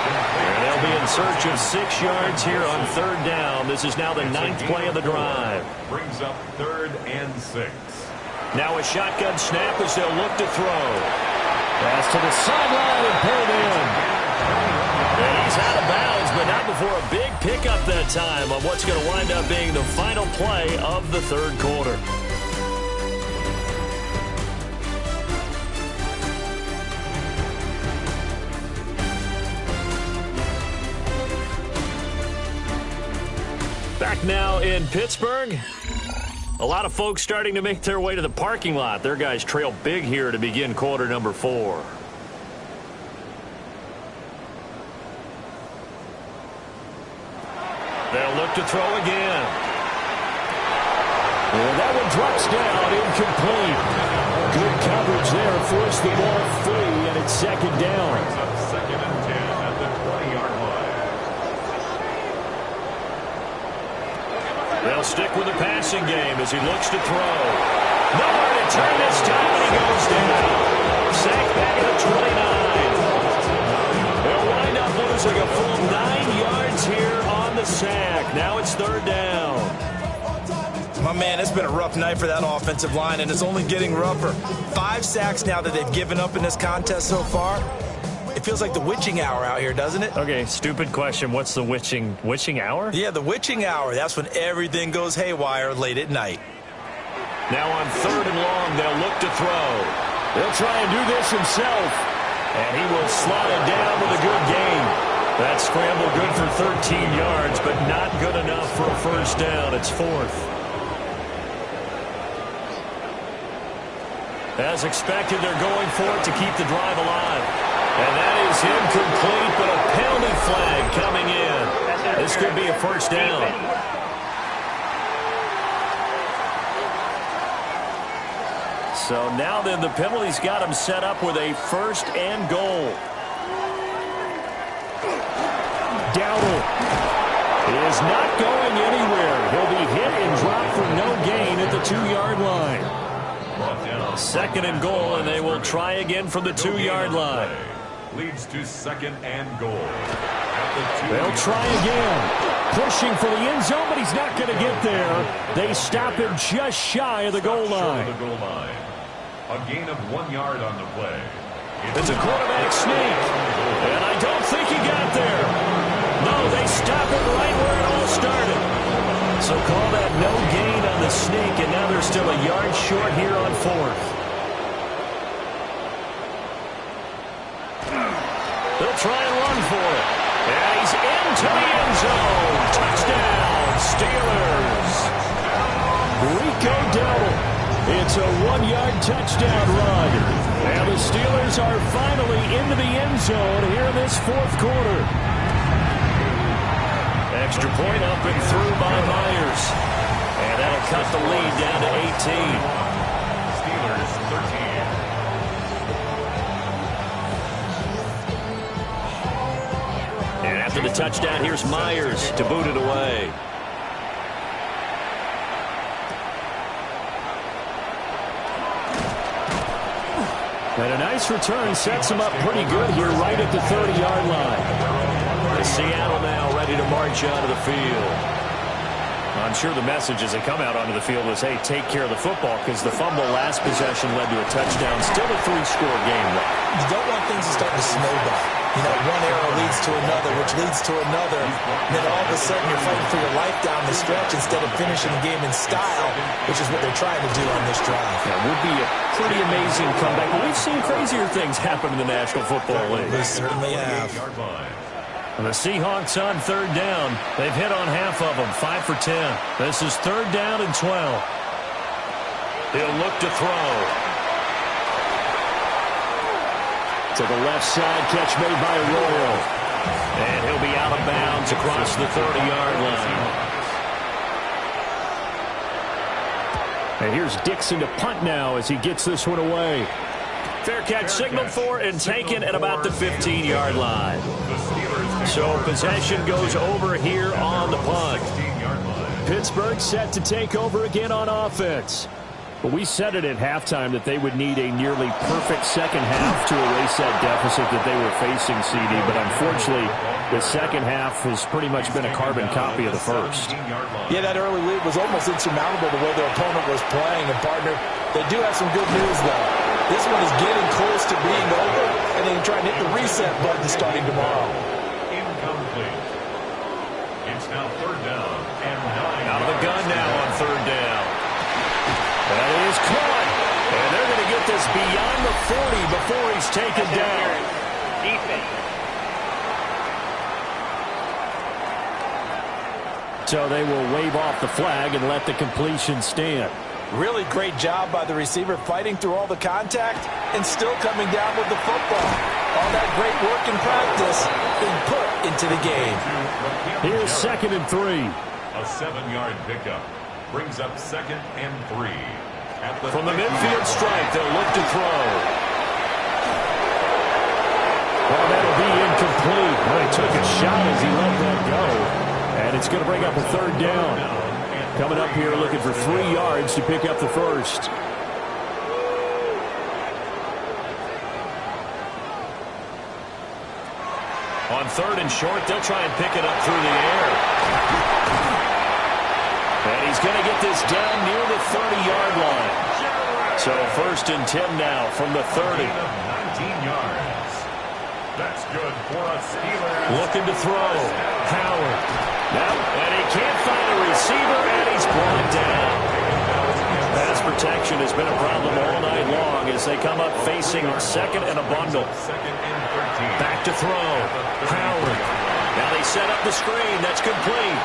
And they'll be in search of 6 yards here on 3rd down. This is now the 9th play of the drive. Brings up 3rd and 6. Now a shotgun snap as they'll look to throw. Pass to the sideline and pulled in. And he's out of bounds, but not before a big pickup that time on what's going to wind up being the final play of the 3rd quarter. Back now in Pittsburgh. A lot of folks starting to make their way to the parking lot. Their guys trail big here to begin quarter number 4. to throw again. And that one drops down, incomplete. Good coverage there, forced the ball free, and it's second down. Second and 10 at the 20-yard line. They'll stick with the passing game as he looks to throw. Nowhere to turn this time, and he goes down. Sacked back at the 29. They'll wind up losing a full 9 yards here on the sack. Now it's third down. My man, it's been a rough night for that offensive line, and it's only getting rougher. 5 sacks now that they've given up in this contest so far. It feels like the witching hour out here, doesn't it? Okay, stupid question. What's the witching hour? Yeah, the witching hour. That's when everything goes haywire late at night. Now on third and long, they'll look to throw. He'll try and do this himself. And he will slot it down with a good gain. That scramble good for 13 yards, but not good enough for a first down. It's fourth. As expected, they're going for it to keep the drive alive. And that is incomplete, but a penalty flag coming in. This could be a first down. So now then, the penalty's got him set up with a first and goal. Dowdle is not going anywhere. He'll be hit and dropped for no gain at the 2-yard line. Second and goal, and they will try again from the 2-yard line. Leads to second and goal. They'll try again. Pushing for the end zone, but he's not going to get there. They stop him just shy of the goal line. A gain of 1 yard on the play. It's a quarterback sneak. And I don't think he got there. No, they stop it right where it all started. So call that no gain on the sneak, and now they're still a yard short here on fourth. They'll try and run for it. And he's into the end zone. Touchdown, Steelers. Rico Dowdle. It's a 1-yard touchdown run. And the Steelers are finally into the end zone here in this fourth quarter. Extra point up and through by Myers. And that'll cut the lead down to 18. Steelers 13. And after the touchdown, here's Myers to boot it away. And a nice return sets him up pretty good here right at the 30-yard line. Seattle now ready to march out of the field. I'm sure the message as they come out onto the field was, hey, take care of the football, because the fumble last possession led to a touchdown. Still a 3-score game. You don't want things to start to snowball. You know, one arrow leads to another, which leads to another. And then all of a sudden you're fighting for your life down the stretch instead of finishing the game in style, which is what they're trying to do on this drive. That would be a pretty amazing comeback. But we've seen crazier things happen in the National Football League. We certainly have. The Seahawks on third down. They've hit on half of them, 5 for 10. This is third down and 12. He'll look to throw. To the left side, catch made by Arroyo. And he'll be out of bounds across the 30-yard line. And here's Dixon to punt now as he gets this one away. Fair catch signaled for and taken at about the 15-yard line. So possession goes over here on the punt. Pittsburgh set to take over again on offense. But we said it at halftime that they would need a nearly perfect second half to erase that deficit that they were facing, CD. But unfortunately, the second half has pretty much been a carbon copy of the first. Yeah, that early lead was almost insurmountable the way their opponent was playing. And, partner, they do have some good news, though. This one is getting close to being over, and they can try and hit the reset button starting tomorrow. Incomplete. It's now third down and 9. Out of the gun now on third down. That is caught. And they're going to get this beyond the 40 before he's taken down. So they will wave off the flag and let the completion stand. Really great job by the receiver fighting through all the contact and still coming down with the football. All that great work in practice being put into the game. Here's 2nd and 3. A 7-yard pickup brings up 2nd and 3. From the midfield stripe, they'll look to throw. Well, that'll be incomplete. Well, he took a shot as he let that go. And it's going to bring up a 3rd down. Coming up here looking for 3 yards to pick up the first. On 3rd and short, they'll try and pick it up through the air. And he's going to get this down near the 30-yard line. So 1st and 10 now from the 30. 19 yards. That's good for a Steelers. Looking to throw. Howard. Now, and he can't find a receiver, and he's brought down. Pass protection has been a problem all night long as they come up facing 2nd and a bundle. 2nd and 13. Back to throw. Howard. Now they set up the screen. That's complete.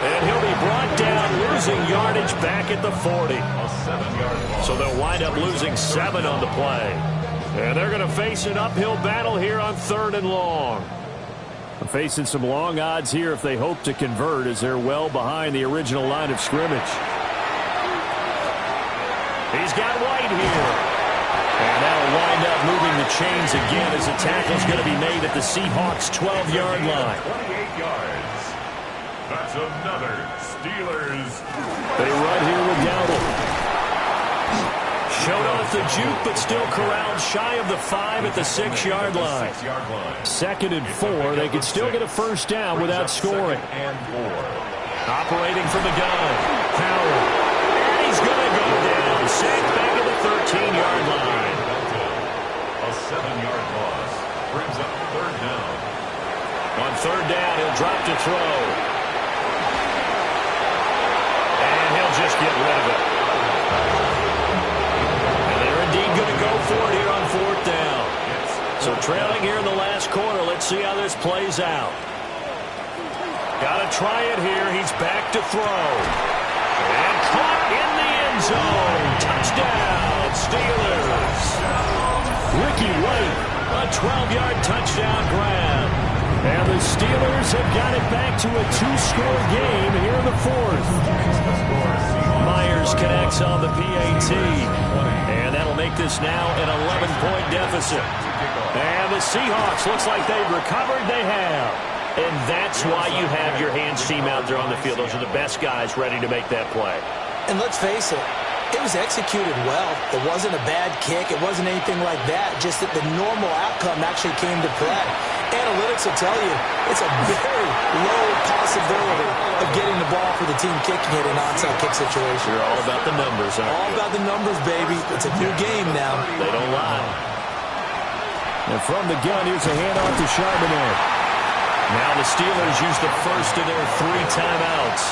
And he'll be brought down, losing yardage back at the 40. A 7-yard loss. So they'll wind up losing 7 on the play. And they're going to face an uphill battle here on 3rd and long. Facing some long odds here if they hope to convert as they're well behind the original line of scrimmage. He's got White here. And that'll wind up moving the chains again as the tackle's going to be made at the Seahawks' 12-yard line. 28 yards. That's another Steelers. They run here with Dowdle. Showed off the juke, but still corralled shy of the 5 at the 6-yard line. 2nd and 4. They could still get a 1st down without scoring. And 4. Operating from the gun. Howard. And he's going to go down. Sacked back at the 13-yard line. A 7-yard loss brings up 3rd down. On 3rd down, he'll drop to throw. And he'll just get rid of it. And they're indeed going to go for it here on 4th down. So trailing here in the last quarter. Let's see how this plays out. Got to try it here. He's back to throw. And caught in the end zone. Touchdown, Steelers. Ricky White, A 12-yard touchdown grab. and the Steelers have got it back to a 2-score game here in the 4th. Myers connects on the PAT. And that'll make this now an 11-point deficit. And the Seahawks, looks like they've recovered. They have. And that's why you have your hands team out there on the field. Those are the best guys ready to make that play. And let's face it, it was executed well. It wasn't a bad kick. It wasn't anything like that. Just that the normal outcome actually came to play. Analytics will tell you it's a very low possibility of getting the ball for the team kicking it in an onside kick situation. You're all about the numbers, aren't you? All about the numbers, baby. It's a new game now. They don't lie. And from the gun, here's a handoff to Charbonnet. Now the Steelers use the first of their 3 timeouts.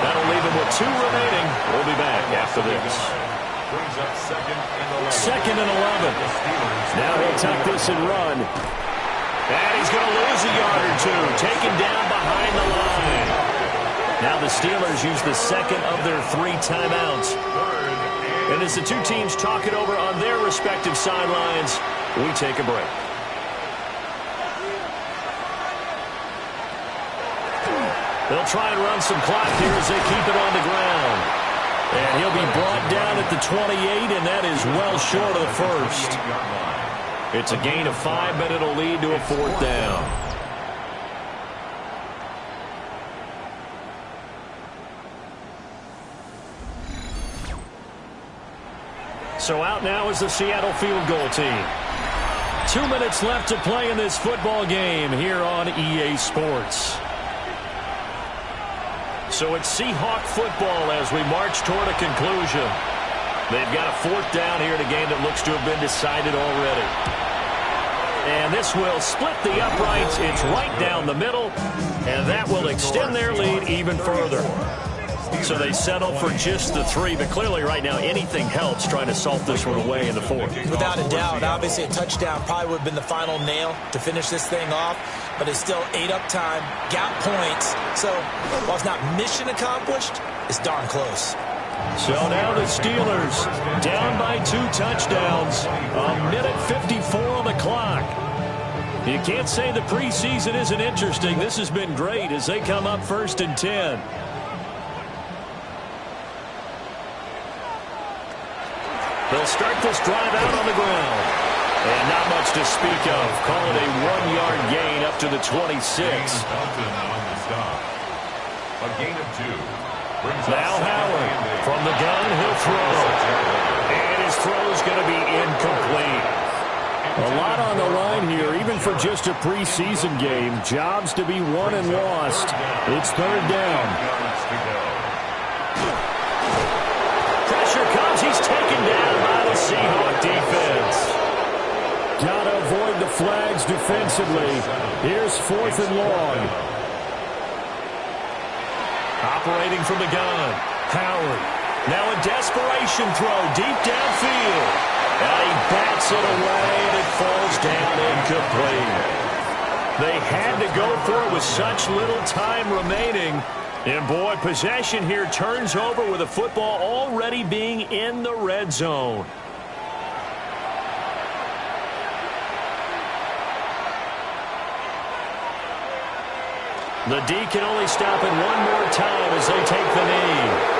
That'll leave them with 2 remaining. We'll be back after this. Brings up 2nd and 11. Now he'll tuck this and run. And he's going to lose a yard or 2. Taken down behind the line. Now the Steelers use the 2nd of their 3 timeouts. And as the 2 teams talk it over on their respective sidelines, we take a break. They'll try and run some clock here as they keep it on the ground. And he'll be brought down at the 28, and that is well short of the first. It's a gain of 5, but it'll lead to a 4th down. So out now is the Seattle field goal team. 2 minutes left to play in this football game here on EA Sports. So it's Seahawk football as we march toward a conclusion. They've got a 4th down here in a game that looks to have been decided already. And this will split the uprights. It's right down the middle, and that will extend their lead even further. So they settle for just the 3, but clearly right now anything helps trying to salt this one away in the 4th. Without a doubt, obviously a touchdown probably would have been the final nail to finish this thing off, but it's still ate up time, got points, so while it's not mission accomplished, it's darn close. So now the Steelers down by 2 touchdowns. A minute 54 on the clock. You can't say the preseason isn't interesting. This has been great as they come up 1st and 10. They'll start this drive out on the ground. And not much to speak of. Call it a 1-yard gain up to the 26. A gain of 2. Now Howard from the gun, he'll throw. And his throw's going to be incomplete. A lot on the line here, even for just a preseason game. Jobs to be won and lost. It's 3rd down. Pressure comes. He's taken down by the Seahawks defense. Got to avoid the flags defensively. Here's 4th and long. Operating from the gun. Howard. Now a desperation throw deep downfield. And he bats it away, and it falls down incomplete. They had to go for it with such little time remaining. And, boy, possession here turns over with the football already being in the red zone. The D can only stop it one more time as they take the knee.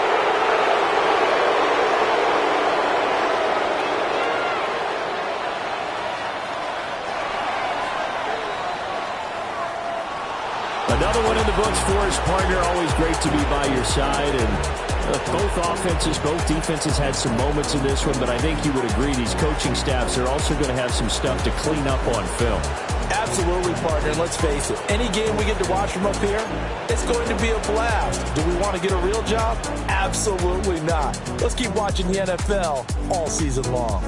Another one in the books for his partner. Always great to be by your side. And both offenses, both defenses had some moments in this one, but I think you would agree these coaching staffs are also going to have some stuff to clean up on film. Absolutely, partner. And let's face it, any game we get to watch from up here, it's going to be a blast. Do we want to get a real job? Absolutely not. Let's keep watching the NFL all season long.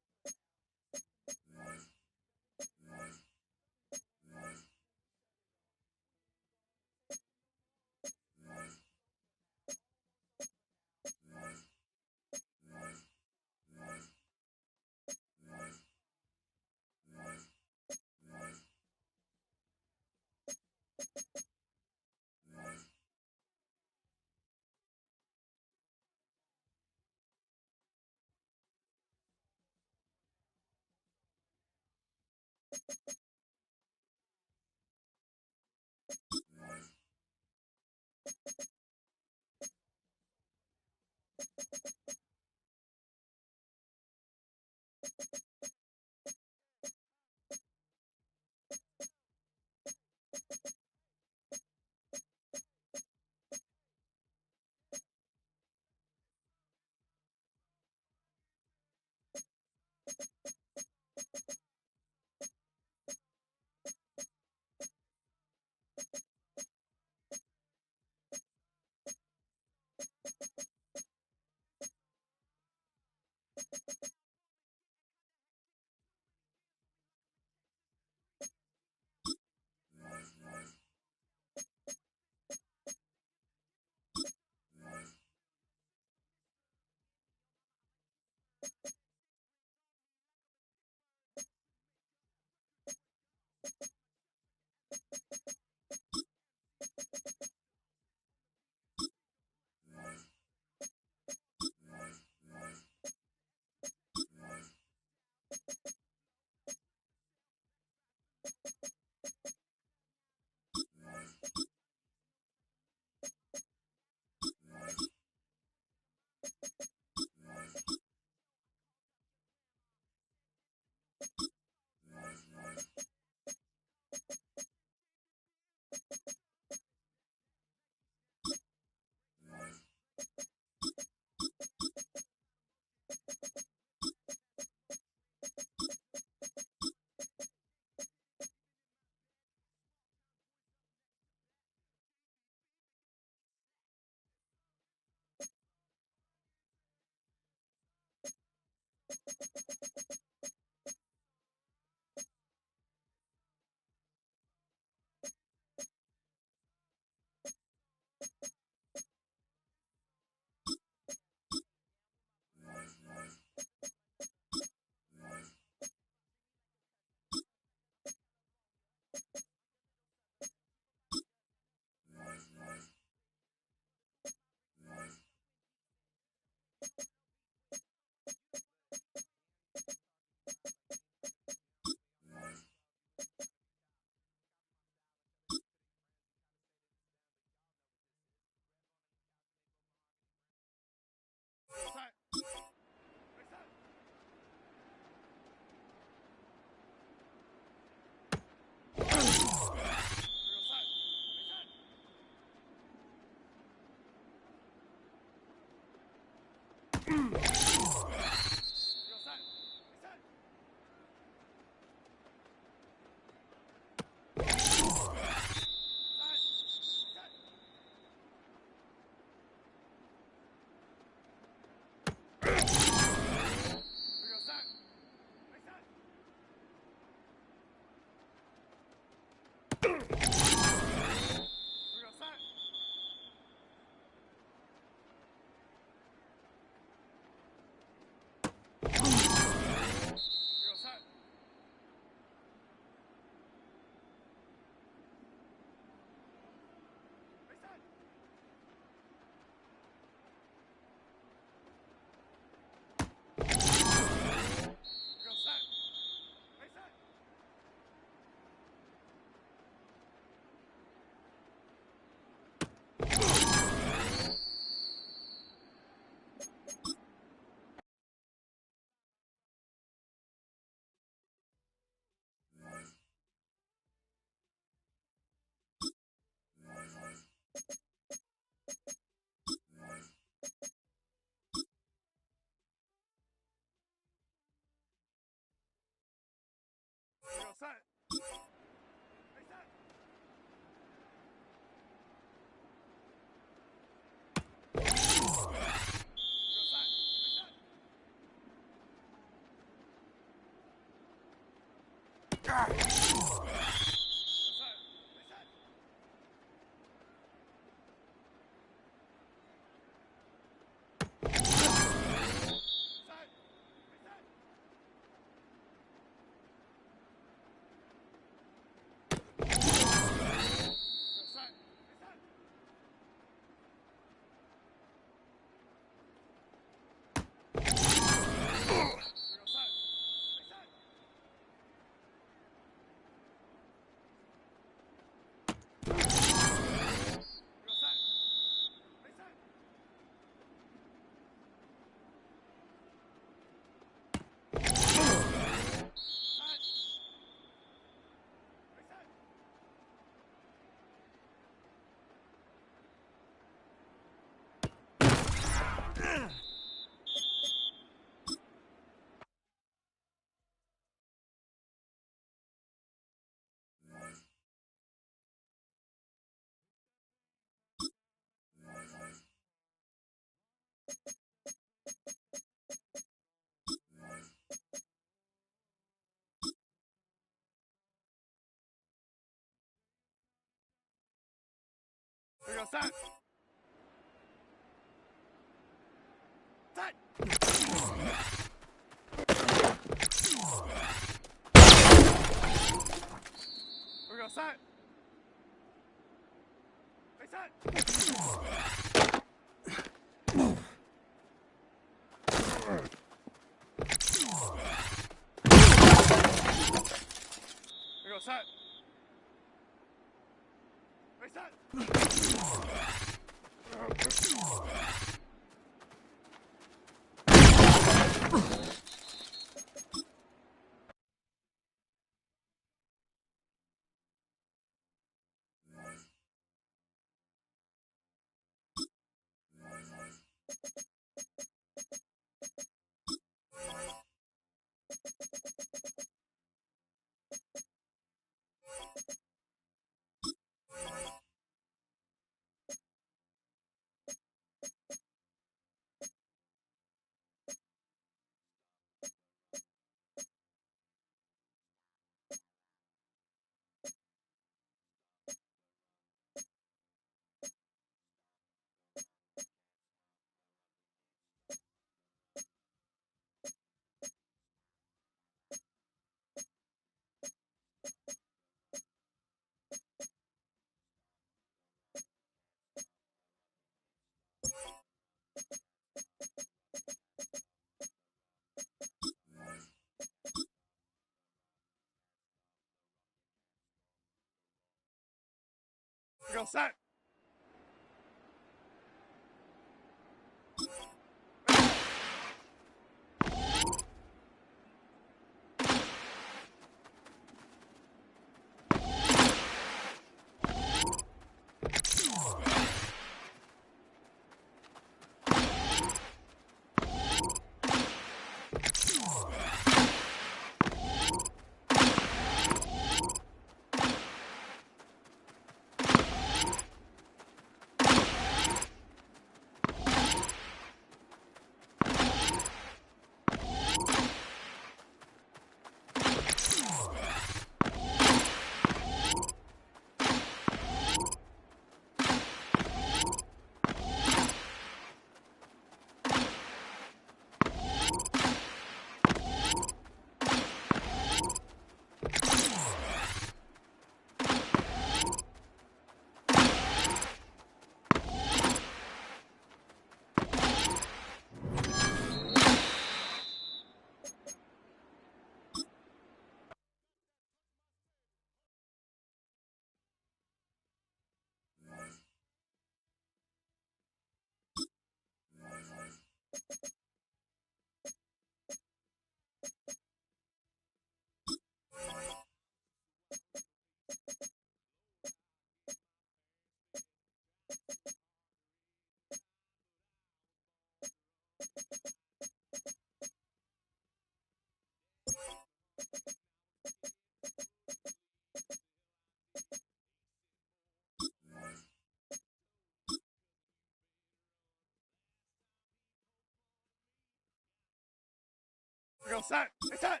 go set. Reset.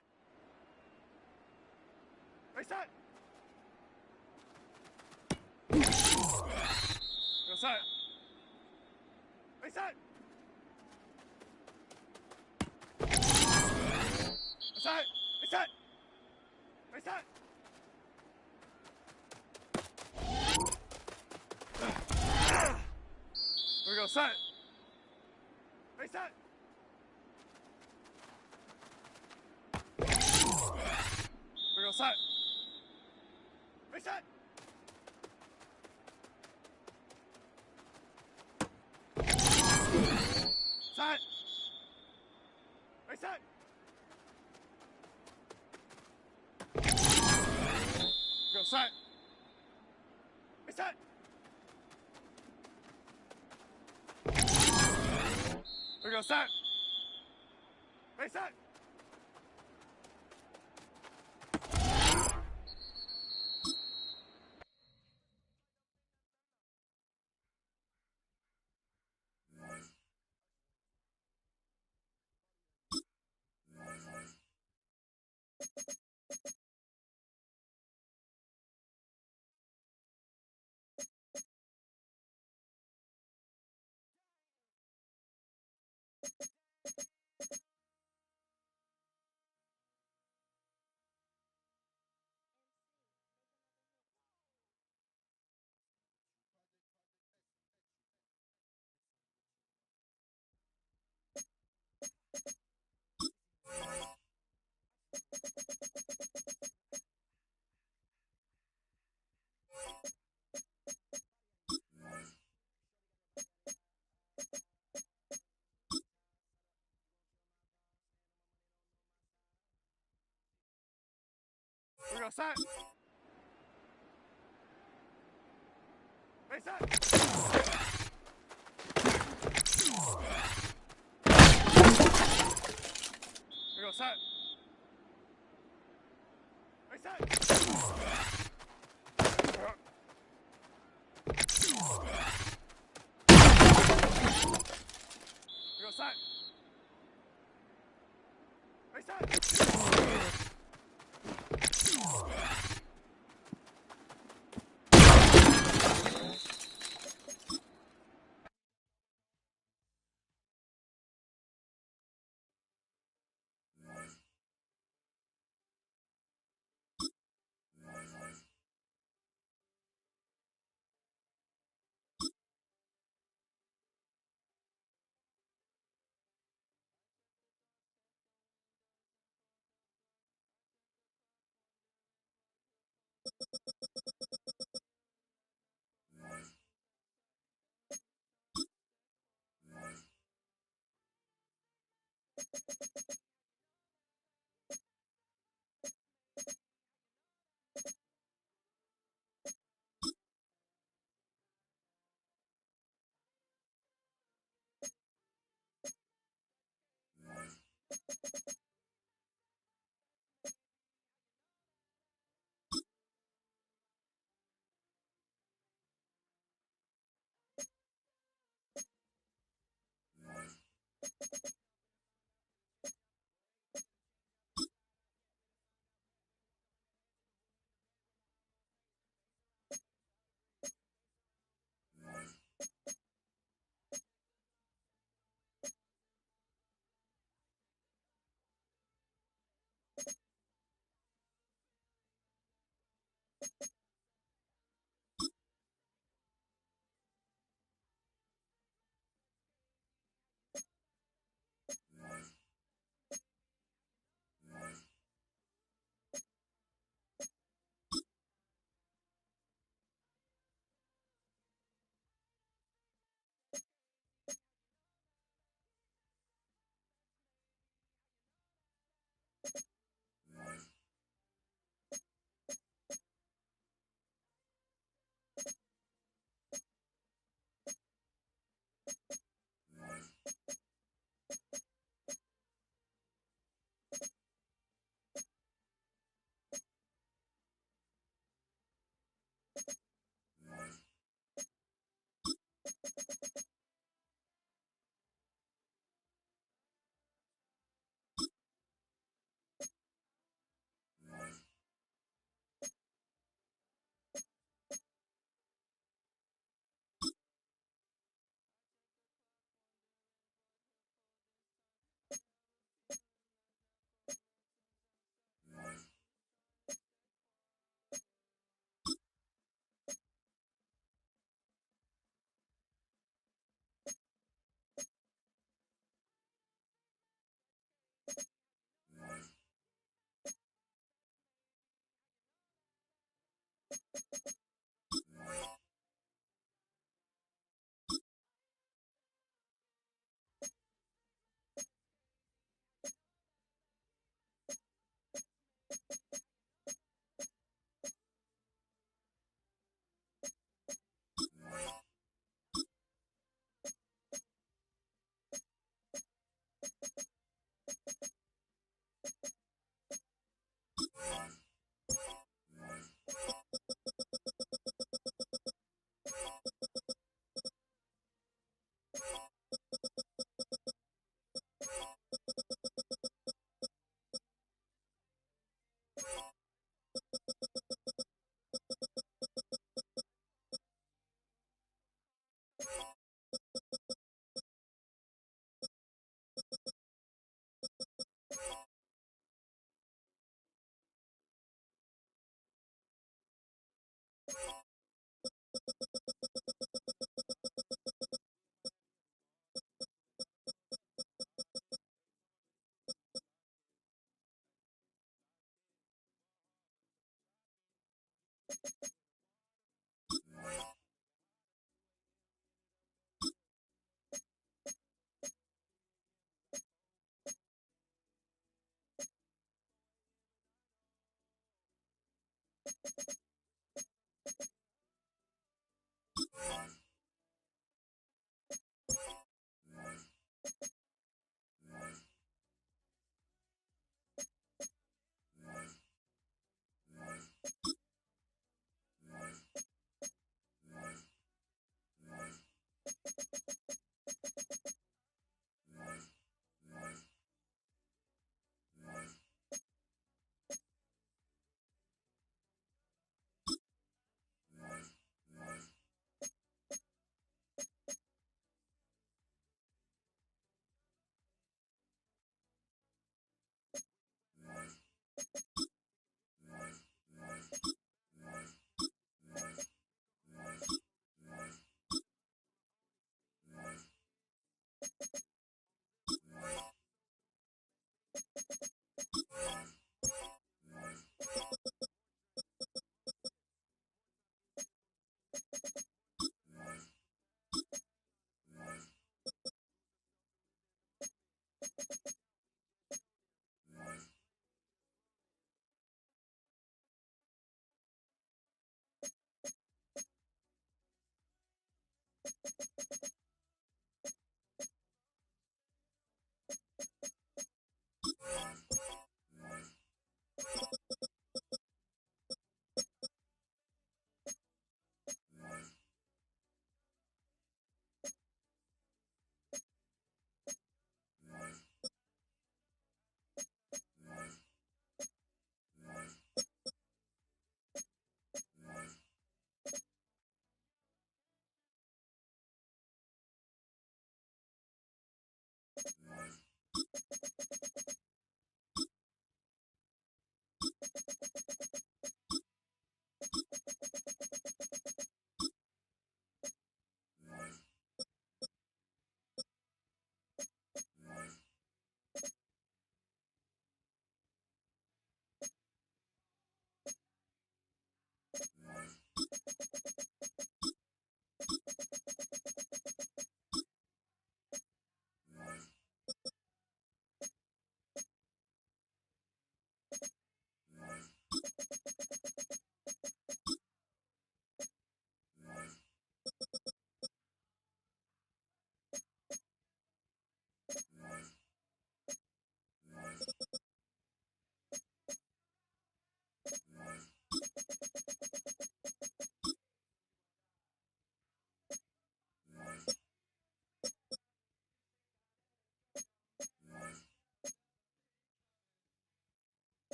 Reset. Go set. Reset. Reset. Reset. Reset. We go set. Reset. We go set. Reset. Set. Reset. Go set. Reset. We go set. Reset. We go set. Reset. We go set. Reset. We go set. Reset.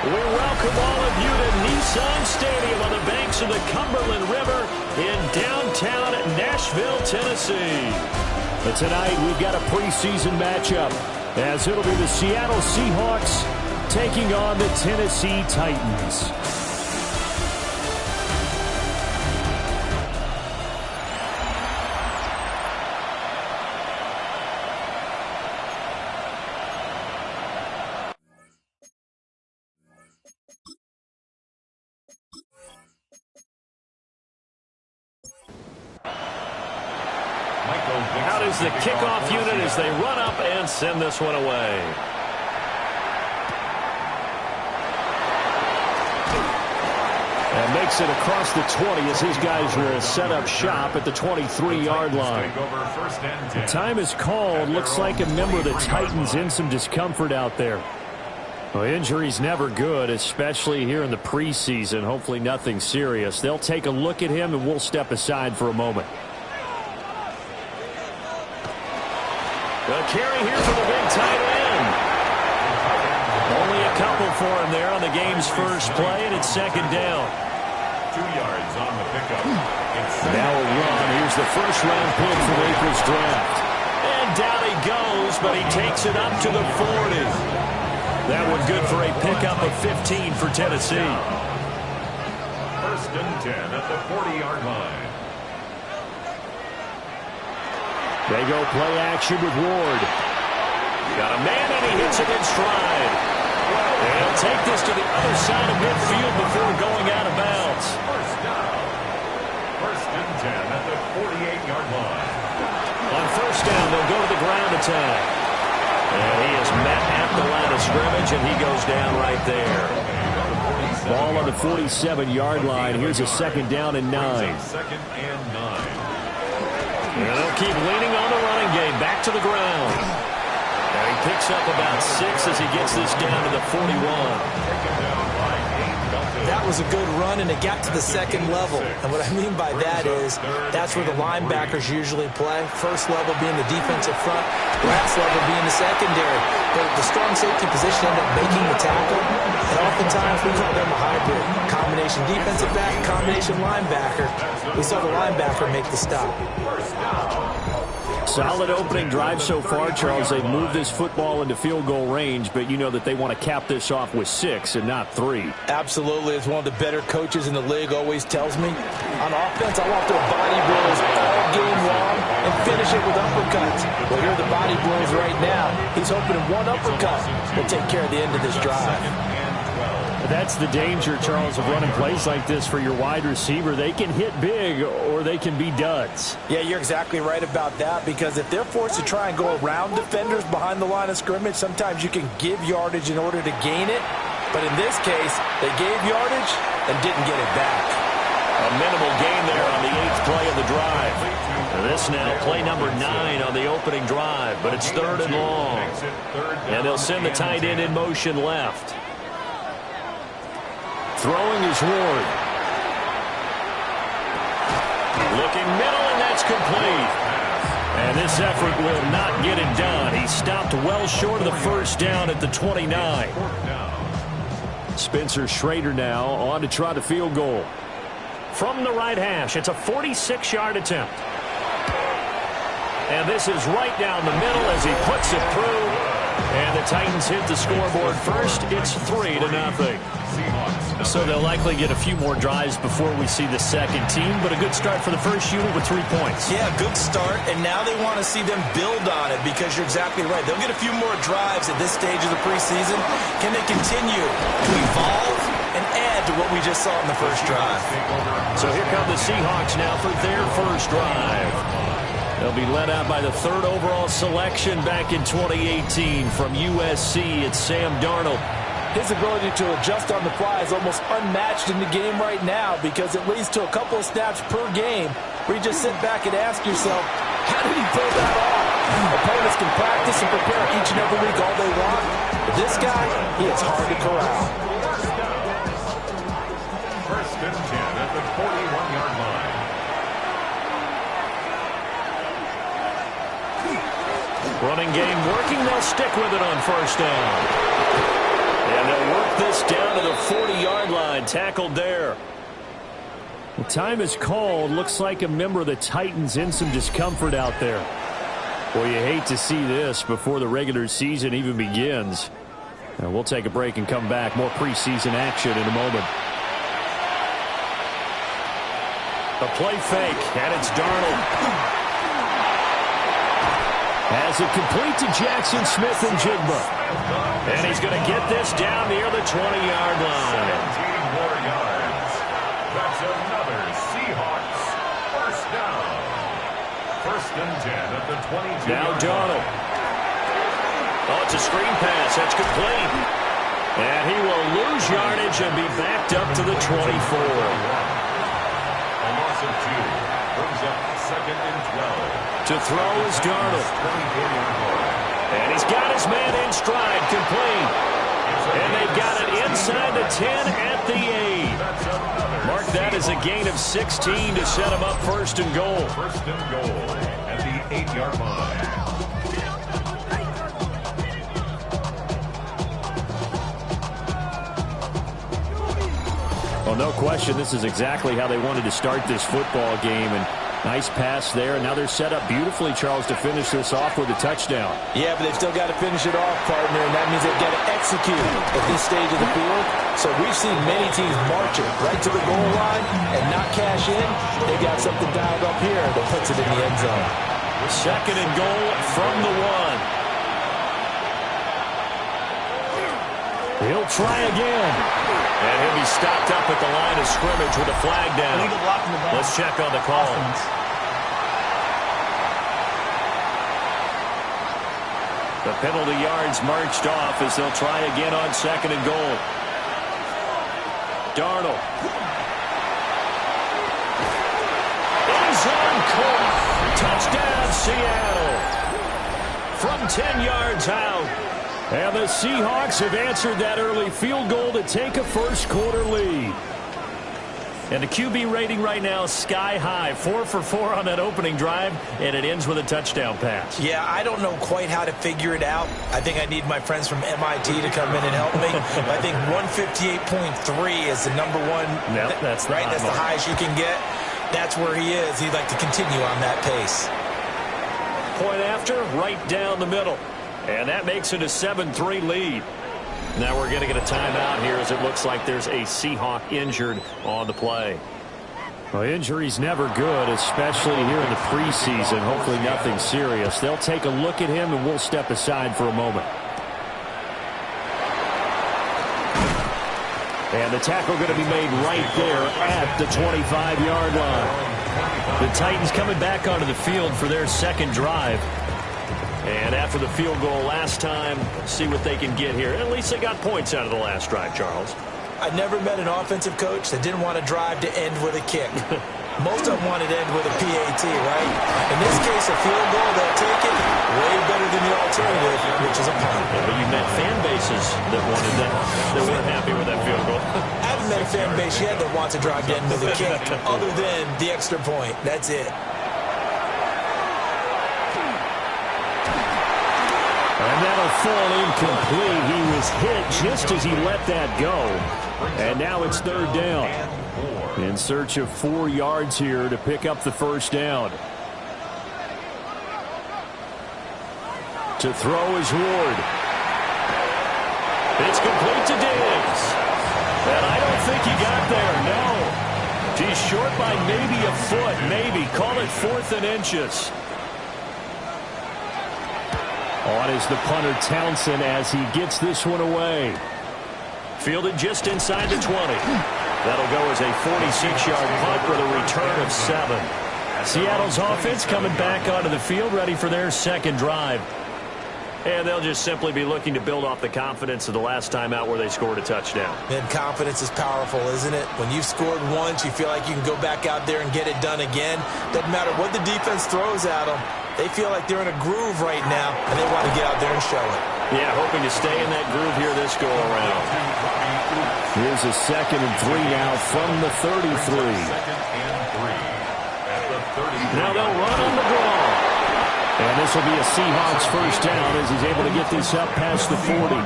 We welcome all of you to Nissan Stadium on the banks of the Cumberland River in downtown Nashville, Tennessee. But tonight we've got a preseason matchup as it'll be the Seattle Seahawks taking on the Tennessee Titans. Out is the kickoff unit as they run up and send this one away. And makes it across the 20 as his guys will set up shop at the 23-yard line. The time is called. Looks like a member of the Titans in some discomfort out there. Well, injury's never good, especially here in the preseason. Hopefully nothing serious. They'll take a look at him and we'll step aside for a moment. The carry here for the big tight end. Only a couple for him there on the game's first play, and it's second down. 2 yards on the pickup. Now a run. Here's the first-round pick from April's draft. And down he goes, but he takes it up to the 40. That one good for a pickup of 15 for Tennessee. First and 10 at the 40-yard line. They go play action with Ward. Got a man, and he hits it in stride. And he'll take this to the other side of midfield before going out of bounds. First down. First and 10 at the 48-yard line. On first down, they'll go to the ground attack. And he is met at the line of scrimmage, and he goes down right there. Ball on the 47-yard line. Here's a second down and 9. Second and 9. And they'll keep leaning on the running game. Back to the ground. And he picks up about 6 as he gets this down to the 41. That was a good run, and it got to the second level. And what I mean by that is that's where the linebackers usually play. First level being the defensive front, last level being the secondary. But the strong safety position ended up making the tackle. And oftentimes we call them a hybrid. Combination defensive back, combination linebacker. We saw the linebacker make the stop. Solid opening drive so far, Charles. They've moved this football into field goal range, but you know that they want to cap this off with 6 and not 3. Absolutely. As one of the better coaches in the league always tells me, on offense, I want their body blows all game long and finish it with uppercuts. Well, here are the body blows right now. He's hoping one uppercut will take care of the end of this drive. That's the danger, Charles, of running plays like this for your wide receiver. They can hit big or they can be duds. Yeah, you're exactly right about that, because if they're forced to try and go around defenders behind the line of scrimmage, sometimes you can give yardage in order to gain it. But in this case, they gave yardage and didn't get it back. A minimal gain there on the 8th play of the drive. And this now play number 9 on the opening drive, but it's third and long. And they'll send the tight end in motion left. Throwing is Ward. Looking middle, and that's complete. And this effort will not get it done. He stopped well short of the first down at the 29. Spencer Schrader now on to try the field goal. From the right hash, it's a 46-yard attempt. And this is right down the middle as he puts it through. And the Titans hit the scoreboard first. It's 3-0. So they'll likely get a few more drives before we see the second team, but a good start for the first unit with 3 points. Yeah, good start, and now they want to see them build on it because you're exactly right. They'll get a few more drives at this stage of the preseason. Can they continue to evolve and add to what we just saw in the first drive? So here come the Seahawks now for their first drive. They'll be led out by the 3rd overall selection back in 2018 from USC. It's Sam Darnold. His ability to adjust on the fly is almost unmatched in the game right now because it leads to a couple of snaps per game where you just sit back and ask yourself, how did he pull that off? Opponents can practice and prepare each and every week all they want, but this guy, he is hard to corral. First and 10 at the 41-yard line. Running game working. They'll stick with it on first down. And they'll work this down to the 40-yard line. Tackled there. The time is called. Looks like a member of the Titans in some discomfort out there. Boy, you hate to see this before the regular season even begins. And we'll take a break and come back. More preseason action in a moment. A play fake, and it's Darnold. Has it complete to Jackson Smith-Njigba. And he's going to get this down near the 20-yard line. 17 more yards. That's another Seahawks first down. First and 10 at the 22. Now Darnold. Oh, it's a screen pass. That's complete. And he will lose yardage and be backed up to the 24. A loss of 2. Brings up second and 12. To throw is Darnold. And he's got his man in stride, complete. And they've got it inside the 10 at the 8. Mark that as a gain of 16 to set him up first and goal. First and goal at the 8-yard line. Well, no question, this is exactly how they wanted to start this football game. And nice pass there. And now they're set up beautifully, Charles, to finish this off with a touchdown. Yeah, but they've still got to finish it off, partner, and that means they've got to execute at this stage of the field. So we've seen many teams marching right to the goal line and not cash in. They've got something dialed up here that puts it in the end zone. Second and goal from the 1. He'll try again. And he'll be stopped up at the line of scrimmage with a flag down. Let's check on the call. The penalty yards marched off as they'll try again on second and goal. Darnold. Is on court. Touchdown, Seattle. From 10 yards out. And the Seahawks have answered that early field goal to take a first quarter lead. And the QB rating right now, sky high. 4 for 4 on that opening drive, and it ends with a touchdown pass. Yeah, I don't know quite how to figure it out. I think I need my friends from MIT to come in and help me. I think 158.3 is the number one. Yep, that's the right. That's the highest you can get. That's where he is. He'd like to continue on that pace. Point after, right down the middle. And that makes it a 7-3 lead. Now we're going to get a timeout here as it looks like there's a Seahawk injured on the play. Well, injury's never good, especially here in the preseason. Hopefully nothing serious. They'll take a look at him, and we'll step aside for a moment. And the tackle going to be made right there at the 25-yard line. The Titans coming back onto the field for their second drive. And after the field goal last time, see what they can get here. At least they got points out of the last drive, Charles. I never met an offensive coach that didn't want to drive to end with a kick. Most of them wanted to end with a PAT, right? In this case, a field goal, they'll take it way better than the alternative, which is a punt. Yeah, but you met fan bases that wanted that, that weren't happy with that field goal. I haven't met a fan base yet that wants to drive to end with a kick, other than the extra point. That's it. And that'll fall incomplete. He was hit just as he let that go. And now it's third down. In search of 4 yards here to pick up the first down. To throw is Ward. It's complete to Diggs. And I don't think he got there, no. He's short by maybe a foot, maybe. Call it 4th and inches. On is the punter Townsend as he gets this one away. Fielded just inside the 20. That'll go as a 46-yard punt with a return of 7. Seattle's offense coming back onto the field, ready for their second drive. And they'll just simply be looking to build off the confidence of the last time out where they scored a touchdown. And confidence is powerful, isn't it? When you've scored once, you feel like you can go back out there and get it done again. Doesn't matter what the defense throws at them. They feel like they're in a groove right now, and they want to get out there and show it. Yeah, hoping to stay in that groove here this go-around. Here's a 2nd and 3 now from the 33. Now they'll run on the draw. And this will be a Seahawks first down as he's able to get this up past the 40.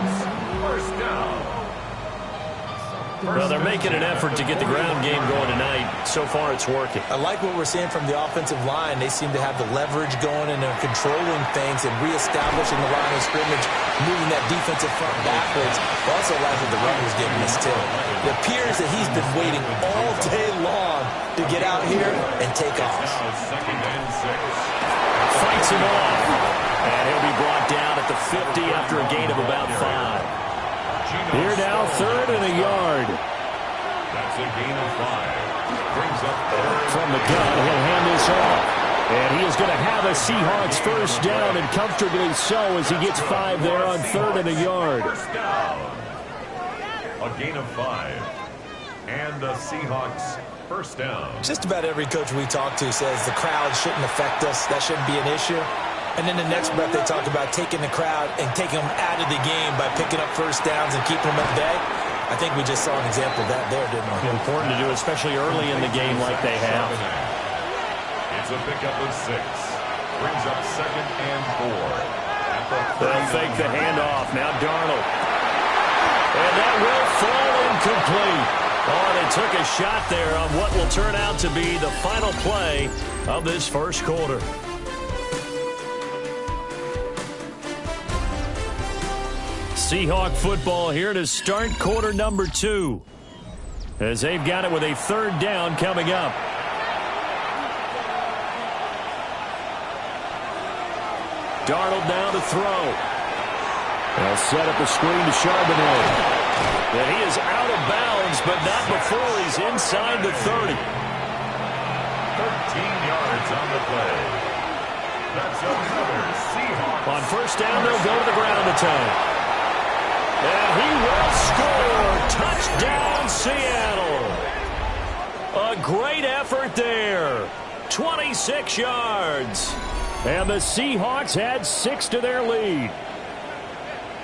Well, they're making an effort to get the ground game going tonight. So far, it's working. I like what we're seeing from the offensive line. They seem to have the leverage going, and they're controlling things and reestablishing the line of scrimmage, moving that defensive front backwards. I also like what the runner's giving us, too. It appears that he's been waiting all day long to get out here and take off. Fights him off. And he'll be brought down at the 50 after a gain of about 5. Here now, 3rd and a yard. That's a gain of 5. Brings up From the gun, he'll hand this off. And he is going to have a Seahawks first down, and comfortably so as he gets 5 there on 3rd and a yard. first down. A gain of 5. And the Seahawks first down. Just about every coach we talk to says the crowd shouldn't affect us. That shouldn't be an issue. And then the next breath they talk about taking the crowd and taking them out of the game by picking up first downs and keeping them at bay. I think we just saw an example of that there, didn't we? Important to do, especially early in the game like they have. It's a pickup of 6. Brings up 2nd and 4. They'll fake the handoff. Now Darnold. And that will fall incomplete. Oh, they took a shot there on what will turn out to be the final play of this first quarter. Seahawk football here to start quarter number 2. As they've got it with a 3rd down coming up. Darnold now to throw. They'll set up a screen to Charbonnet. And he is out of bounds, but not before he's inside the 30. 13 yards on the play. That's another Seahawks. On first down, they'll go to the ground attack. And he will score. Touchdown, Seattle. A great effort there. 26 yards. And the Seahawks had 6 to their lead.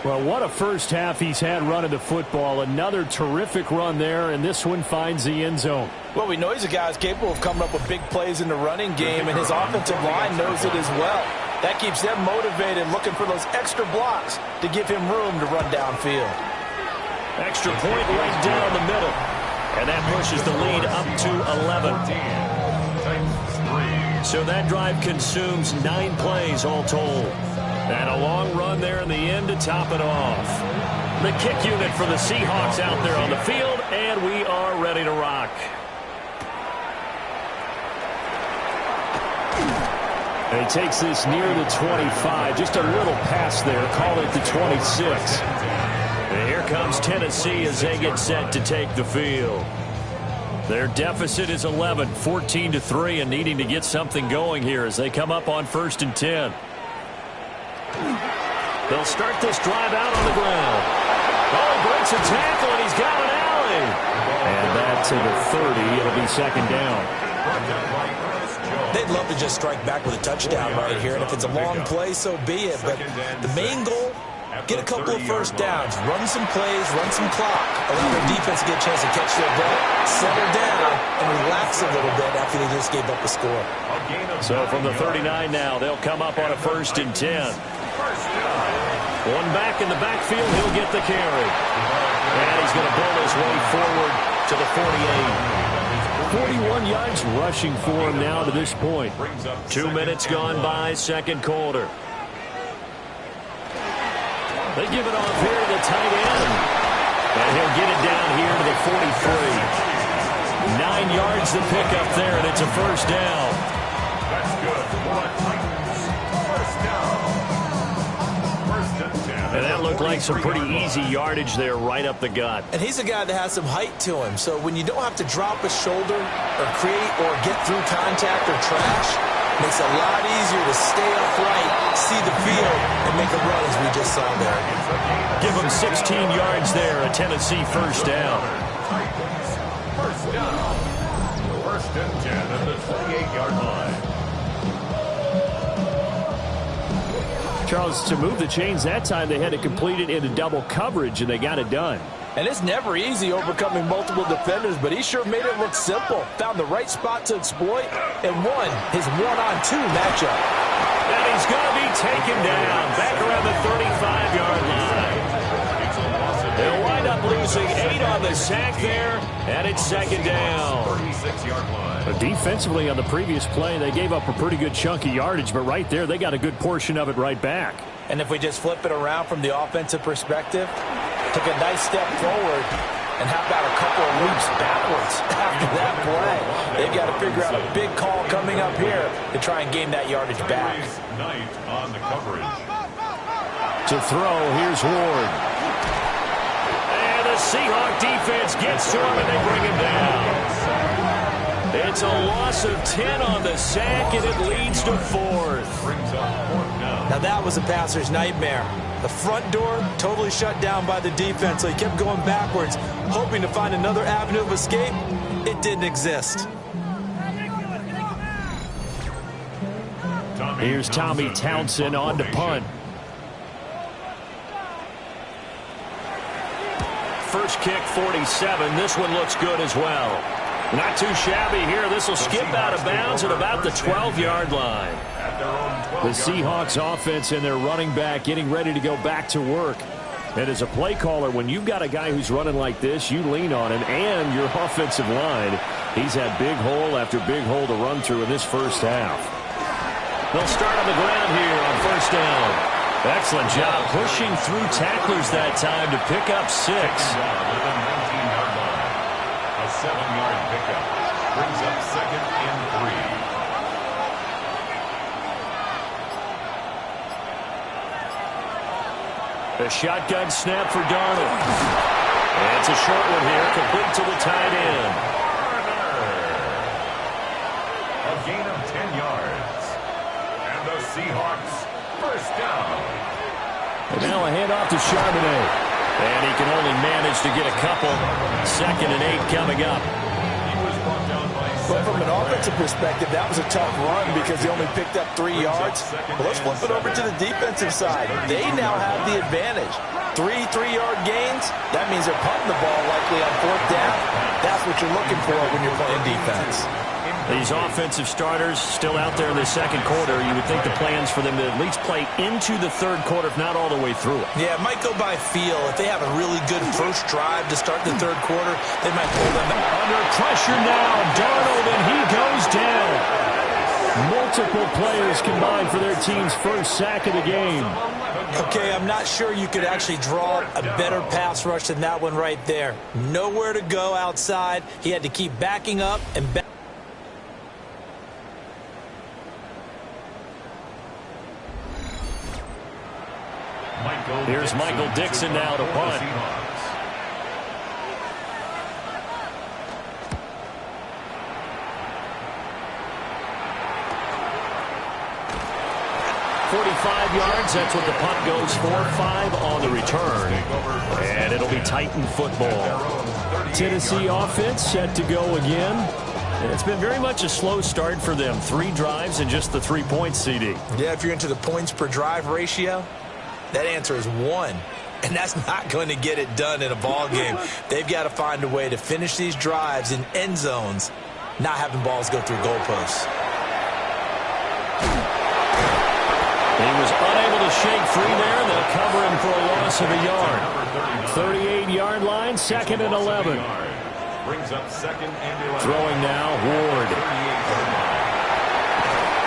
Well, what a first half he's had running the football. Another terrific run there, and this one finds the end zone. Well, we know he's a guy who's capable of coming up with big plays in the running game, and his offensive line knows it as well. That keeps them motivated, looking for those extra blocks to give him room to run downfield. Extra point right down the middle. And that pushes the lead up to 11. So that drive consumes 9 plays all told. And a long run there in the end to top it off. The kick unit for the Seahawks out there on the field, and we are ready to rock. And he takes this near the 25. Just a little pass there. Call it the 26. And here comes Tennessee as they get set to take the field. Their deficit is 11, 14-3, and needing to get something going here as they come up on 1st and 10. They'll start this drive out on the ground. Oh, he breaks a tackle, and he's got an alley. And that to the 30. It'll be 2nd down. They'd love to just strike back with a touchdown right here, and if it's a long play, so be it. But the main goal, get a couple of first downs, run some plays, run some clock, allow their defense to get a chance to catch their breath, settle down, and relax a little bit after they just gave up a score. So from the 39 now, they'll come up on a 1st and 10. One back in the backfield, he'll get the carry. And he's going to build his way forward to the 48. 41 yards rushing for him now to this point. 2 minutes gone by, second quarter. They give it off here to the tight end. And he'll get it down here to the 43. 9 yards to pick up there, and it's a first down. That's good for the Titans. First down. First and 10. And that looked like some pretty easy yardage there right up the gut. And he's a guy that has some height to him. So when you don't have to drop a shoulder or create or get through contact or trash, it makes it a lot easier to stay upright, see the field, and make a run as we just saw there. Give him 16 yards there, a Tennessee first down. First down. First and 10 at the 28-yard line. Charles, to move the chains that time, they had to complete it into double coverage, and they got it done. And it's never easy overcoming multiple defenders, but he sure made it look simple. Found the right spot to exploit and won his one-on-two matchup. And he's going to be taken down back around the 35-yard line. They'll wind up losing 8 on the sack there, and it's second down. 36-yard line. But defensively on the previous play, they gave up a pretty good chunk of yardage, but right there, they got a good portion of it right back. And if we just flip it around from the offensive perspective, took a nice step forward, and how about a couple of leaps backwards after that play? They've got to figure out a big call coming up here to try and gain that yardage back. Knight on the coverage. To throw, here's Ward. And the Seahawks defense gets to him, and they bring him down. It's a loss of 10 on the sack, and it leads to fourth. Brings up fourth down. Now that was a passer's nightmare. The front door totally shut down by the defense, so he kept going backwards, hoping to find another avenue of escape. It didn't exist. Here's Tommy Townsend on to punt. First kick, 47. This one looks good as well. Not too shabby here. This will skip out of bounds at about the 12-yard line. The Seahawks offense and their running back getting ready to go back to work. And as a play caller, when you've got a guy who's running like this, you lean on him and your offensive line. He's had big hole after big hole to run through in this first half. They'll start on the ground here on first down. Excellent job pushing through tacklers that time to pick up 6. A 7-yard pickup. Brings up second and 3. A shotgun snap for Darnold. And it's a short one here, complete to the tight end. A gain of 10 yards. And the Seahawks first down. And now a handoff to Charbonnet. And he can only manage to get a couple. Second and 8 coming up. He was brought down by But from an offensive perspective, that was a tough run because they only picked up 3 yards. But let's flip it over to the defensive side. They now have the advantage. 3 3-yard gains, that means they're punting the ball likely on fourth down. That's what you're looking for when you're playing defense. These offensive starters still out there in the second quarter. You would think the plan's for them to at least play into the third quarter, if not all the way through it. Yeah, it might go by feel. If they have a really good first drive to start the third quarter, they might pull them Under pressure now, Darnold, and he goes down. Multiple players combined for their team's first sack of the game. Okay, I'm not sure you could actually draw a better pass rush than that one right there. Nowhere to go outside. He had to keep backing up and back. Here's Michael Dixon now to punt. .45 yards, that's what the punt goes for. 5 on the return. And it'll be Titan football. Tennessee offense set to go again. And it's been very much a slow start for them. 3 drives and just the 3 points, CD. Yeah, if you're into the points per drive ratio, that answer is 1. And that's not going to get it done in a ball game. They've got to find a way to finish these drives in end zones, not having balls go through goalposts. He was unable to shake free there. They'll cover him for a loss of a yard. 38-yard line, 2nd and 11. Brings up 2nd and 11. Throwing now, Ward.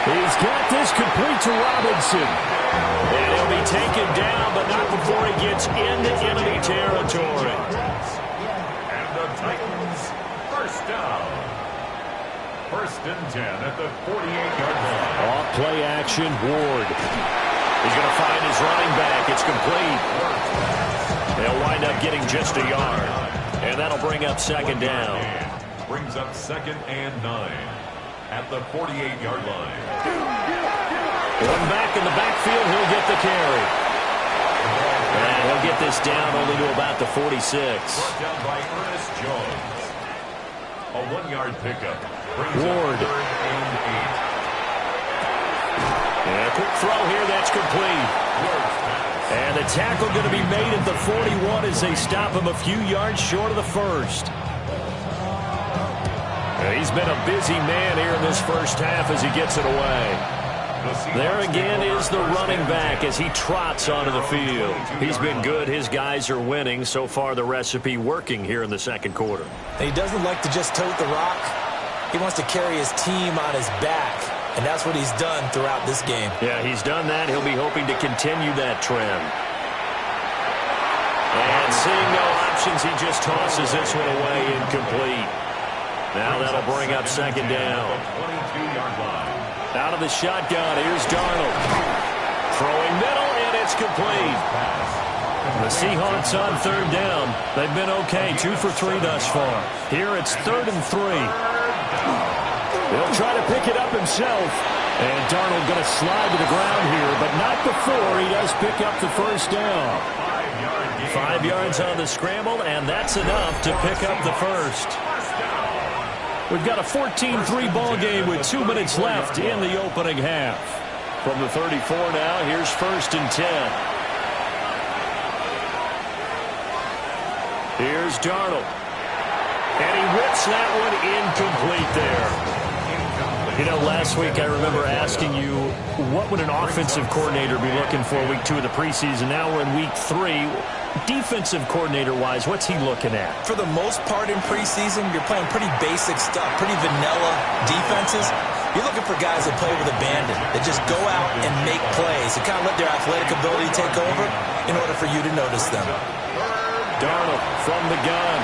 He's got this complete to Robinson. And he'll be taken down, but not before he gets into enemy territory. And the Titans, first down. First and 10 at the 48-yard line. Off play action, Ward. He's going to find his running back. It's complete. They'll wind up getting just a yard. And that'll bring up second down. Brings up second and 9 at the 48-yard line. One back in the backfield, he'll get the carry. And he'll get this down only to about the 46. Brought down by Ernest Jones. A 1-yard pickup. Ward. And a quick throw here, that's complete. And the tackle going to be made at the 41 as they stop him a few yards short of the first. He's been a busy man here in this first half as he gets it away. There again is the running back as he trots onto the field. He's been good. His guys are winning. So far, the recipe working here in the second quarter. He doesn't like to just tote the rock. He wants to carry his team on his back, and that's what he's done throughout this game. Yeah, he's done that. He'll be hoping to continue that trend. And seeing no options, he just tosses this one away incomplete. Now that'll bring up second down. 22-yard line. Out of the shotgun, here's Darnold. Throwing middle, and it's complete. The Seahawks on third down. They've been okay, 2 for 3 thus far. Here it's 3rd and 3. He'll try to pick it up himself. And Darnold going to slide to the ground here, but not before he does pick up the first down. 5 yards on the scramble, and that's enough to pick up the first. We've got a 14-3 ball game with 2 minutes left in the opening half. From the 34 now, here's 1st and 10. Here's Darnold. And he whips that one incomplete there. You know, last week I remember asking you, what would an offensive coordinator be looking for week 2 of the preseason? Now we're in week 3. Defensive coordinator-wise, what's he looking at? For the most part in preseason, you're playing pretty basic stuff, pretty vanilla defenses. You're looking for guys that play with abandon, that just go out and make plays, and kind of let their athletic ability take over in order for you to notice them. Darnold from the gun.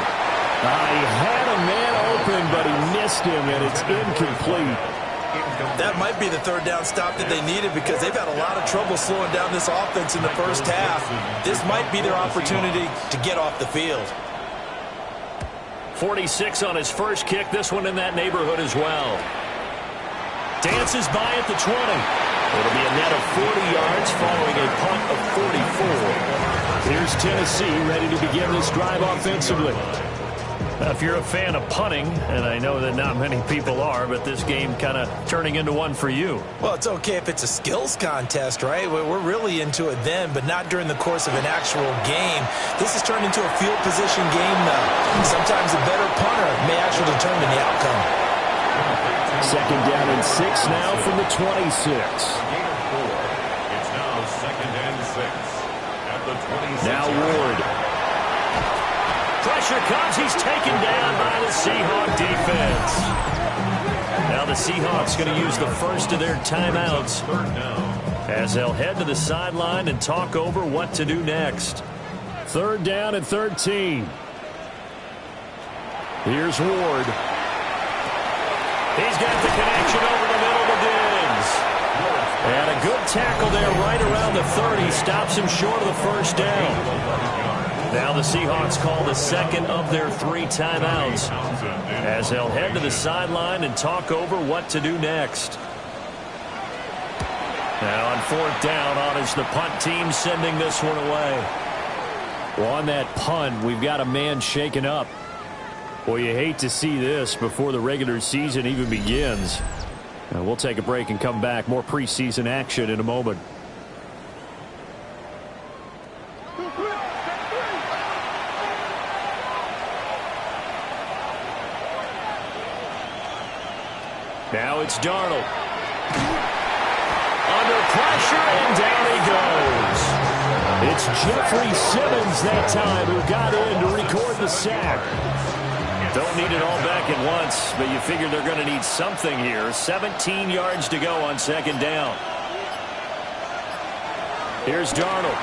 He had a man open, but he missed him, and it's incomplete. That might be the 3rd down stop that they needed because they've had a lot of trouble slowing down this offense in the first half. This might be their opportunity to get off the field. 46 on his first kick. This one in that neighborhood as well. Dances by at the 20. It'll be a net of 40 yards following a punt of 44. Here's Tennessee ready to begin this drive offensively. If you're a fan of punting, and I know that not many people are, but this game kind of turning into one for you. Well, it's okay if it's a skills contest, right? We're really into it then, but not during the course of an actual game. This has turned into a field position game now. Sometimes a better punter may actually determine the outcome. 2nd down and 6 now from the 26. It's now 2nd and 6 at the 26. Now Ward. Pressure comes. He's taken down by the Seahawk defense. Now the Seahawks going to use the first of their timeouts as they'll head to the sideline and talk over what to do next. 3rd down and 13. Here's Ward. He's got the connection over the middle to Diggs. And a good tackle there right around the 30. Stops him short of the first down. Now the Seahawks call the second of their 3 timeouts as they'll head to the sideline and talk over what to do next. Now on 4th down, on is the punt team sending this one away. Well, on that punt, we've got a man shaken up. Well, you hate to see this before the regular season even begins. We'll take a break and come back. More preseason action in a moment. Now it's Darnold. Under pressure, and down he goes. It's Jeffrey Simmons that time who got in to record the sack. Don't need it all back at once, but you figure they're going to need something here. 17 yards to go on 2nd down. Here's Darnold.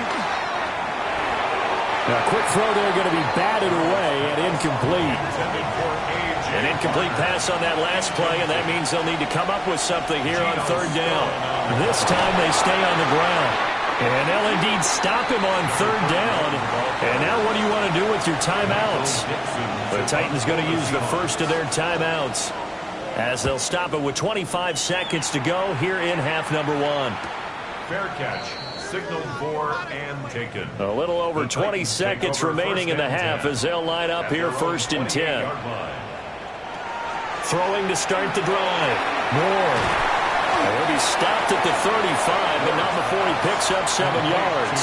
Now, quick throw there, going to be batted away and incomplete. An incomplete pass on that last play, and that means they'll need to come up with something here on third down. This time they stay on the ground. And they'll indeed stop him on third down. And now what do you want to do with your timeouts? The Titans going to use the first of their timeouts as they'll stop it with 25 seconds to go here in half number one. Fair catch. Signaled for and taken. A little over 20 seconds remaining in the half as they'll line up here first and 10. Throwing to start the drive. Moore. He'll be stopped at the 35, but not before he picks up 7 yards.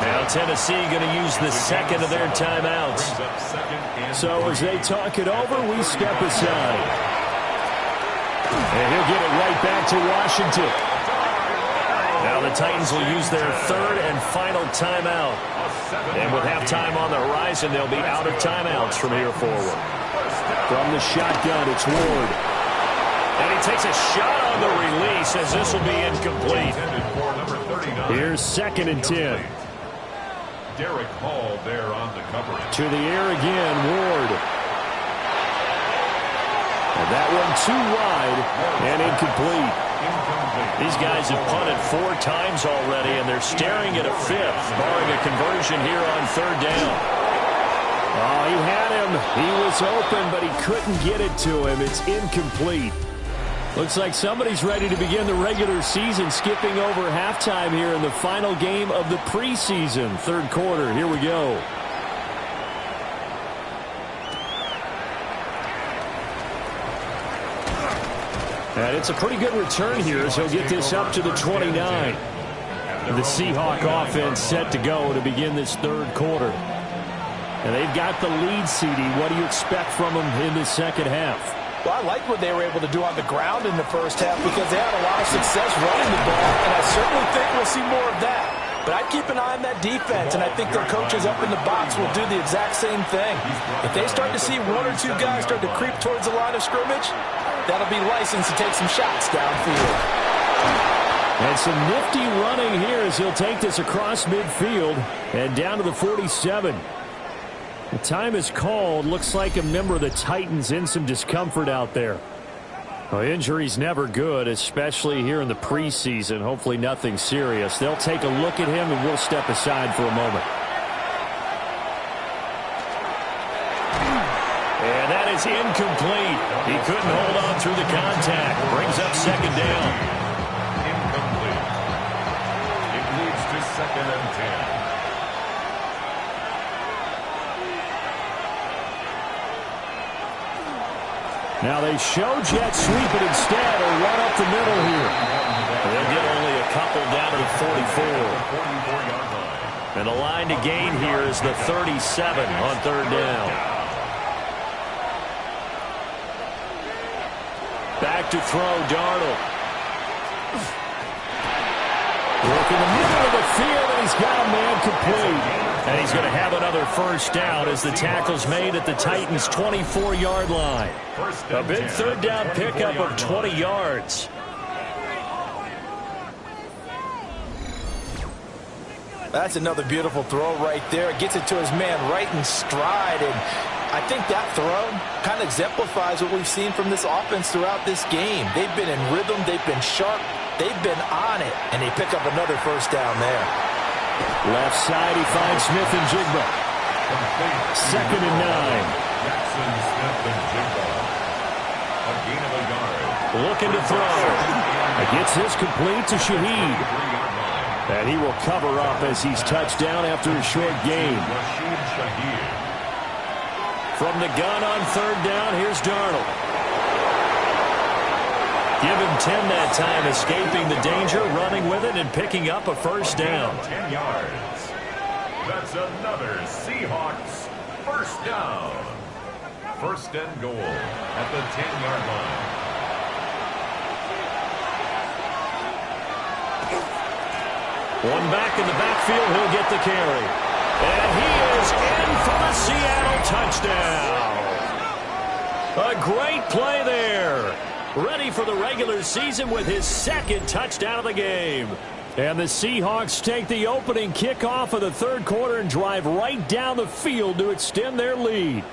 Now Tennessee going to use the second of their timeouts. So as they talk it over, we step aside. And he'll get it right back to Washington. Now the Titans will use their third and final timeout. And with halftime on the horizon, they'll be out of timeouts from here forward. From the shotgun, it's Ward. And he takes a shot on the release as this will be incomplete. Here's second and 10. Derek Hall there on the coverage. To the air again, Ward. And that one too wide and incomplete. These guys have punted 4 times already, and they're staring at a 5th, barring a conversion here on third down. Oh, he had him. He was open, but he couldn't get it to him. It's incomplete. Looks like somebody's ready to begin the regular season, skipping over halftime here in the final game of the preseason. Third quarter, here we go. And it's a pretty good return here as he'll get this up to the 29. The Seahawk offense set to go to begin this third quarter. And they've got the lead, CD. What do you expect from them in the second half? Well, I like what they were able to do on the ground in the first half because they had a lot of success running the ball, and I certainly think we'll see more of that. But I'd keep an eye on that defense, and I think their coaches up in the box will do the exact same thing. If they start to see 1 or 2 guys start to creep towards the line of scrimmage, that'll be licensed to take some shots downfield. And some nifty running here as he'll take this across midfield and down to the 47. The time is called. Looks like a member of the Titans in some discomfort out there. Well, injury's never good, especially here in the preseason. Hopefully nothing serious. They'll take a look at him, and we'll step aside for a moment. And that is incomplete. He couldn't hold on through the contact. Brings up second down. Incomplete. It leads to second and 10. Now they show jet sweep it instead or run up the middle here. They'll get only a couple down to the 44. And the line to gain here is the 37 on third down. Back to throw, Darnold. Work in the middle of the field, and he's got a man complete. And he's going to have another first down as the tackle's made at the Titans' 24-yard line. A big third down pickup of 20 yards. That's another beautiful throw right there. Gets it to his man right in stride. And I think that throw kind of exemplifies what we've seen from this offense throughout this game. They've been in rhythm. They've been sharp. They've been on it. And they pick up another first down there. Left side, he finds Smith and Jigba. Second and 9. Jackson, Smith, and Jigba. A gain of a yard. Looking to throw. Gets this complete to Shaheed. And he will cover up as he's touched down after a short gain. From the gun on third down, here's Darnold. Give him 10 that time, escaping the danger, running with it, and picking up a first down. 10 yards. That's another Seahawks first down. First and goal at the 10-yard line. One back in the backfield, he'll get the carry. And he is in for the Seattle touchdown. A great play there. Ready for the regular season with his second touchdown of the game. And the Seahawks take the opening kickoff of the third quarter and drive right down the field to extend their lead.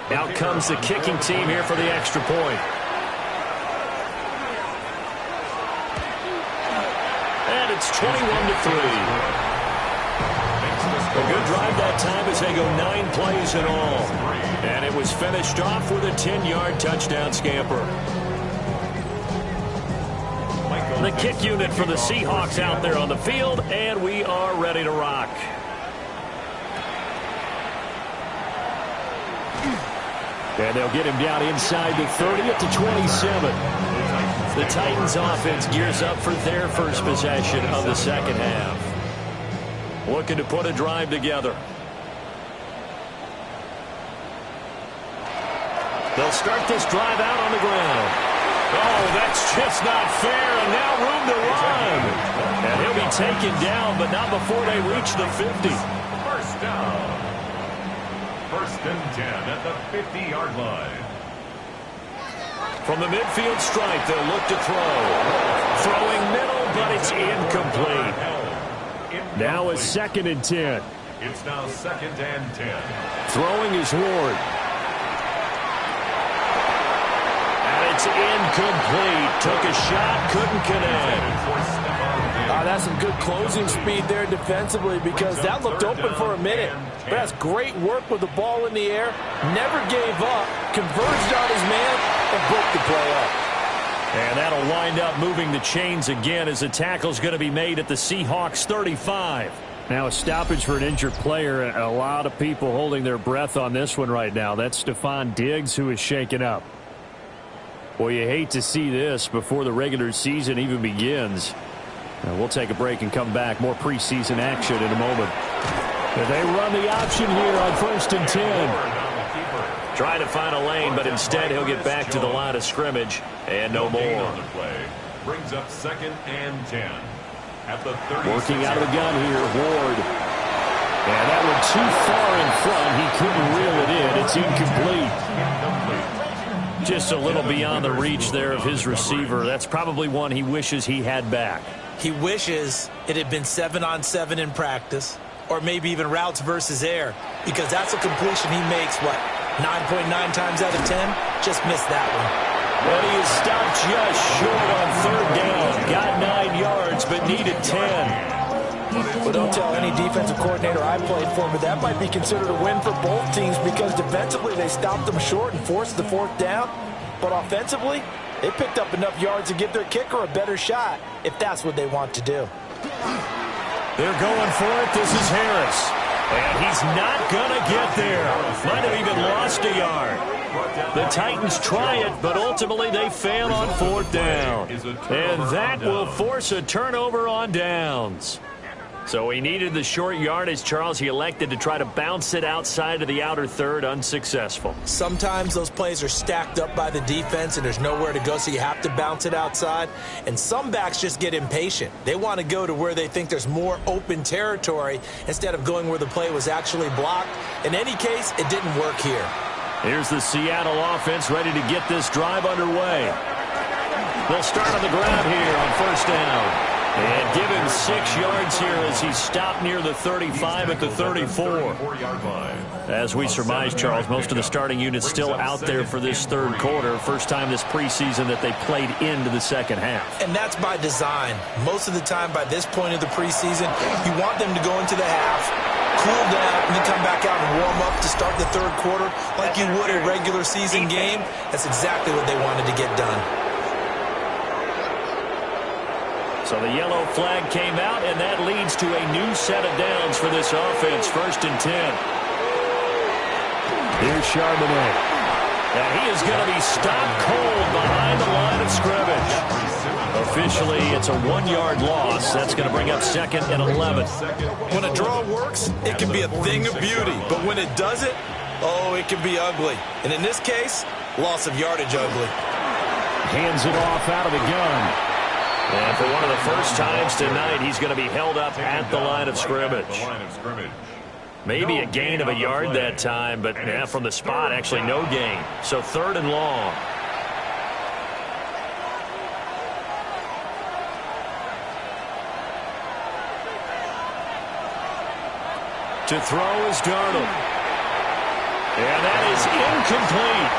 Out comes the kicking team here for the extra point. And it's 21-3. A good drive that time as they go 9 plays in all. And it was finished off with a 10-yard touchdown scamper. The kick unit for the Seahawks out there on the field, and we are ready to rock. And they'll get him down inside the 30 at the 27. The Titans offense gears up for their first possession of the second half. Looking to put a drive together. They'll start this drive out on the ground. Oh, that's just not fair, and now room to run. And he'll be taken down, but not before they reach the 50. First down. First and 10 at the 50-yard line. From the midfield stripe, they'll look to throw. Throwing middle, but it's incomplete. Now a 2nd and 10. It's now 2nd and 10. Throwing is Ward. And it's incomplete. Took a shot, couldn't connect. That's some good closing speed there defensively because that looked open for a minute. But that's great work with the ball in the air. Never gave up. Converged on his man and broke the play up. And that'll wind up moving the chains again as the tackle's going to be made at the Seahawks 35. Now a stoppage for an injured player. A lot of people holding their breath on this one right now. That's Stephon Diggs who is shaken up. Well, you hate to see this before the regular season even begins. We'll take a break and come back. More preseason action in a moment. And they run the option here on 1st and 10. Trying to find a lane, but instead he'll get back to the line of scrimmage and no more. Brings up 2nd and 10 at the 30. Working out of the gun here, Ward. And that one too far in front. He couldn't reel it in. It's incomplete. Just a little beyond the reach there of his receiver. That's probably one he wishes he had back. He wishes it had been 7-on-7 in practice, or maybe even routes versus air, because that's a completion he makes, 9.9 times out of 10? Just missed that one. But he is stopped just short on 3rd down. Got 9 yards, but needed 10. Well, don't tell any defensive coordinator I played for, but that might be considered a win for both teams because defensively they stopped them short and forced the 4th down. But offensively, they picked up enough yards to give their kicker a better shot if that's what they want to do. They're going for it. This is Harris. And he's not going to get there. Might have even lost a yard. The Titans try it, but ultimately they fail on 4th down. And that will force a turnover on downs. So he needed the short yardage, Charles. He elected to try to bounce it outside of the outer third, unsuccessful. Sometimes those plays are stacked up by the defense and there's nowhere to go, so you have to bounce it outside. And some backs just get impatient. They want to go to where they think there's more open territory instead of going where the play was actually blocked. In any case, it didn't work here. Here's the Seattle offense ready to get this drive underway. They'll start on the ground here on 1st down. And give him 6 yards here as he's stopped near the 35 at the 34. As we surmise, Charles, most of the starting units still out there for this 3rd quarter. First time this preseason that they played into the 2nd half. And that's by design. Most of the time by this point of the preseason, you want them to go into the half, cool down, and then come back out and warm up to start the 3rd quarter like you would a regular season game. That's exactly what they wanted to get done. So the yellow flag came out, and that leads to a new set of downs for this offense. 1st and 10. Here's Charbonnet. And he is going to be stopped cold behind the line of scrimmage. Officially, it's a 1-yard loss. That's going to bring up 2nd and 11. When a draw works, it can be a thing of beauty. But when it doesn't, oh, it can be ugly. And in this case, loss of yardage ugly. Hands it off out of the gun. And for one of the first times tonight, he's going to be held up at the line of scrimmage. Maybe a gain of a yard that time, but from the spot, actually no gain. So 3rd and long. To throw is Darnold. And that is incomplete.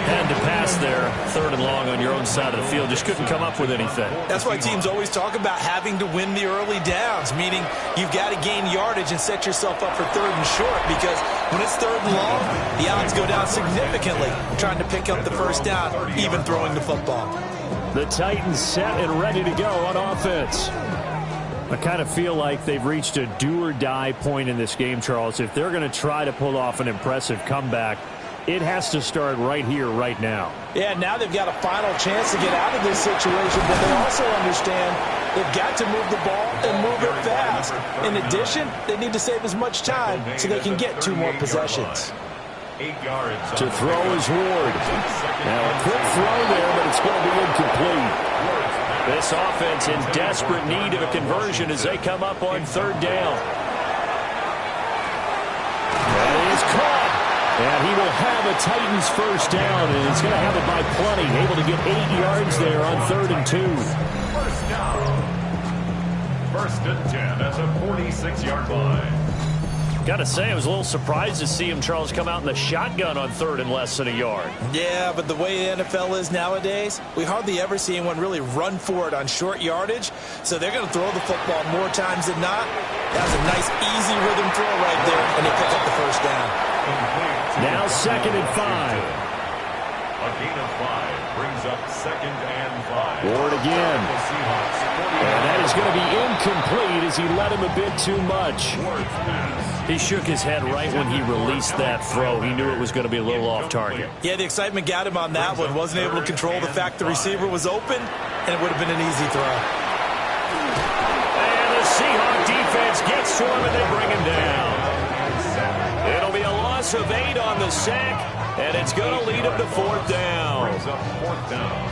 Had to pass there, 3rd and long on your own side of the field. Just couldn't come up with anything. That's why teams always talk about having to win the early downs, meaning you've got to gain yardage and set yourself up for 3rd and short, because when it's 3rd and long, the odds go down significantly trying to pick up the first down, even throwing the football. The Titans set and ready to go on offense. I kind of feel like they've reached a do-or-die point in this game, Charles. If they're going to try to pull off an impressive comeback, it has to start right here, right now. Yeah, now they've got a final chance to get out of this situation, but they also understand they've got to move the ball and move it fast. In addition, they need to save as much time so they can get 2 more possessions. 8 yards. To throw is Ward. Now a quick throw there, but it's going to be incomplete. This offense in desperate need of a conversion as they come up on 3rd down. That is caught. And he will have a Titans first down, and he's going to have it by plenty. Able to get 8 yards there on 3rd and 2. First down. 1st and 10 at the 46-yard line. Got to say, I was a little surprised to see him, Charles, come out in the shotgun on 3rd and less than a yard. Yeah, but the way the NFL is nowadays, we hardly ever see anyone really run for it on short yardage. So they're going to throw the football more times than not. That was a nice, easy rhythm throw right there, and they pick up the first down. Now 2nd and 5. A gain of 5 brings up 2nd and 5. Ward again. And that is going to be incomplete as he let him a bit too much. He shook his head right when he released that throw. He knew it was going to be a little off target. Yeah, the excitement got him on that one. Wasn't able to control the fact the receiver was open, and it would have been an easy throw. And the Seahawk defense gets to him, and they bring him down. It'll be a loss of 8 on the sack, and it's going to lead him to 4th down.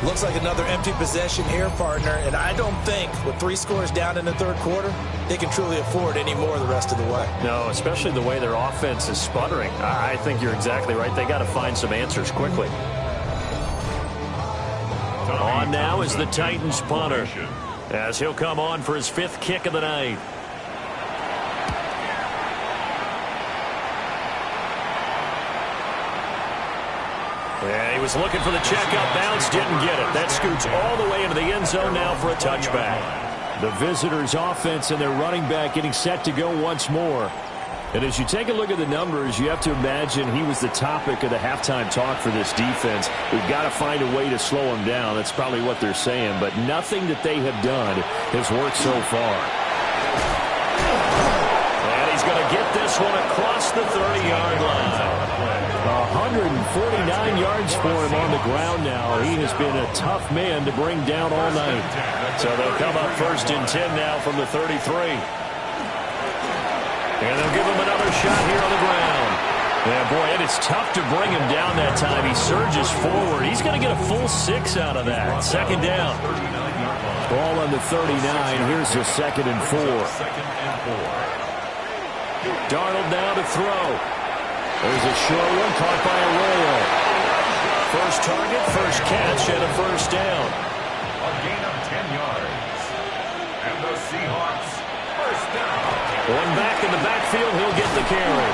Looks like another empty possession here, partner, and I don't think with 3 scores down in the 3rd quarter, they can truly afford any more the rest of the way. No, especially the way their offense is sputtering. I think you're exactly right. They got to find some answers quickly. On now is the Titans punter, as he'll come on for his 5th kick of the night. Yeah, he was looking for the checkup bounce, didn't get it. That scoots all the way into the end zone now for a touchback. The visitors' offense and their running back getting set to go once more. And as you take a look at the numbers, you have to imagine he was the topic of the halftime talk for this defense. We've got to find a way to slow him down. That's probably what they're saying. But nothing that they have done has worked so far. And he's going to get this one across the 30-yard line. 149 yards for him on the ground now. He has been a tough man to bring down all night. So they'll come up 1st and 10 now from the 33. And they'll give him another shot here on the ground. Yeah, boy, it is tough to bring him down that time. He surges forward. He's going to get a full 6 out of that. 2nd down. Ball on the 39. Here's the 2nd and 4. Darnold now to throw. There's a short one caught by Arroyo. First target, first catch, and a first down. A gain of 10 yards. And the Seahawks first down. One back in the backfield, he'll get the carry.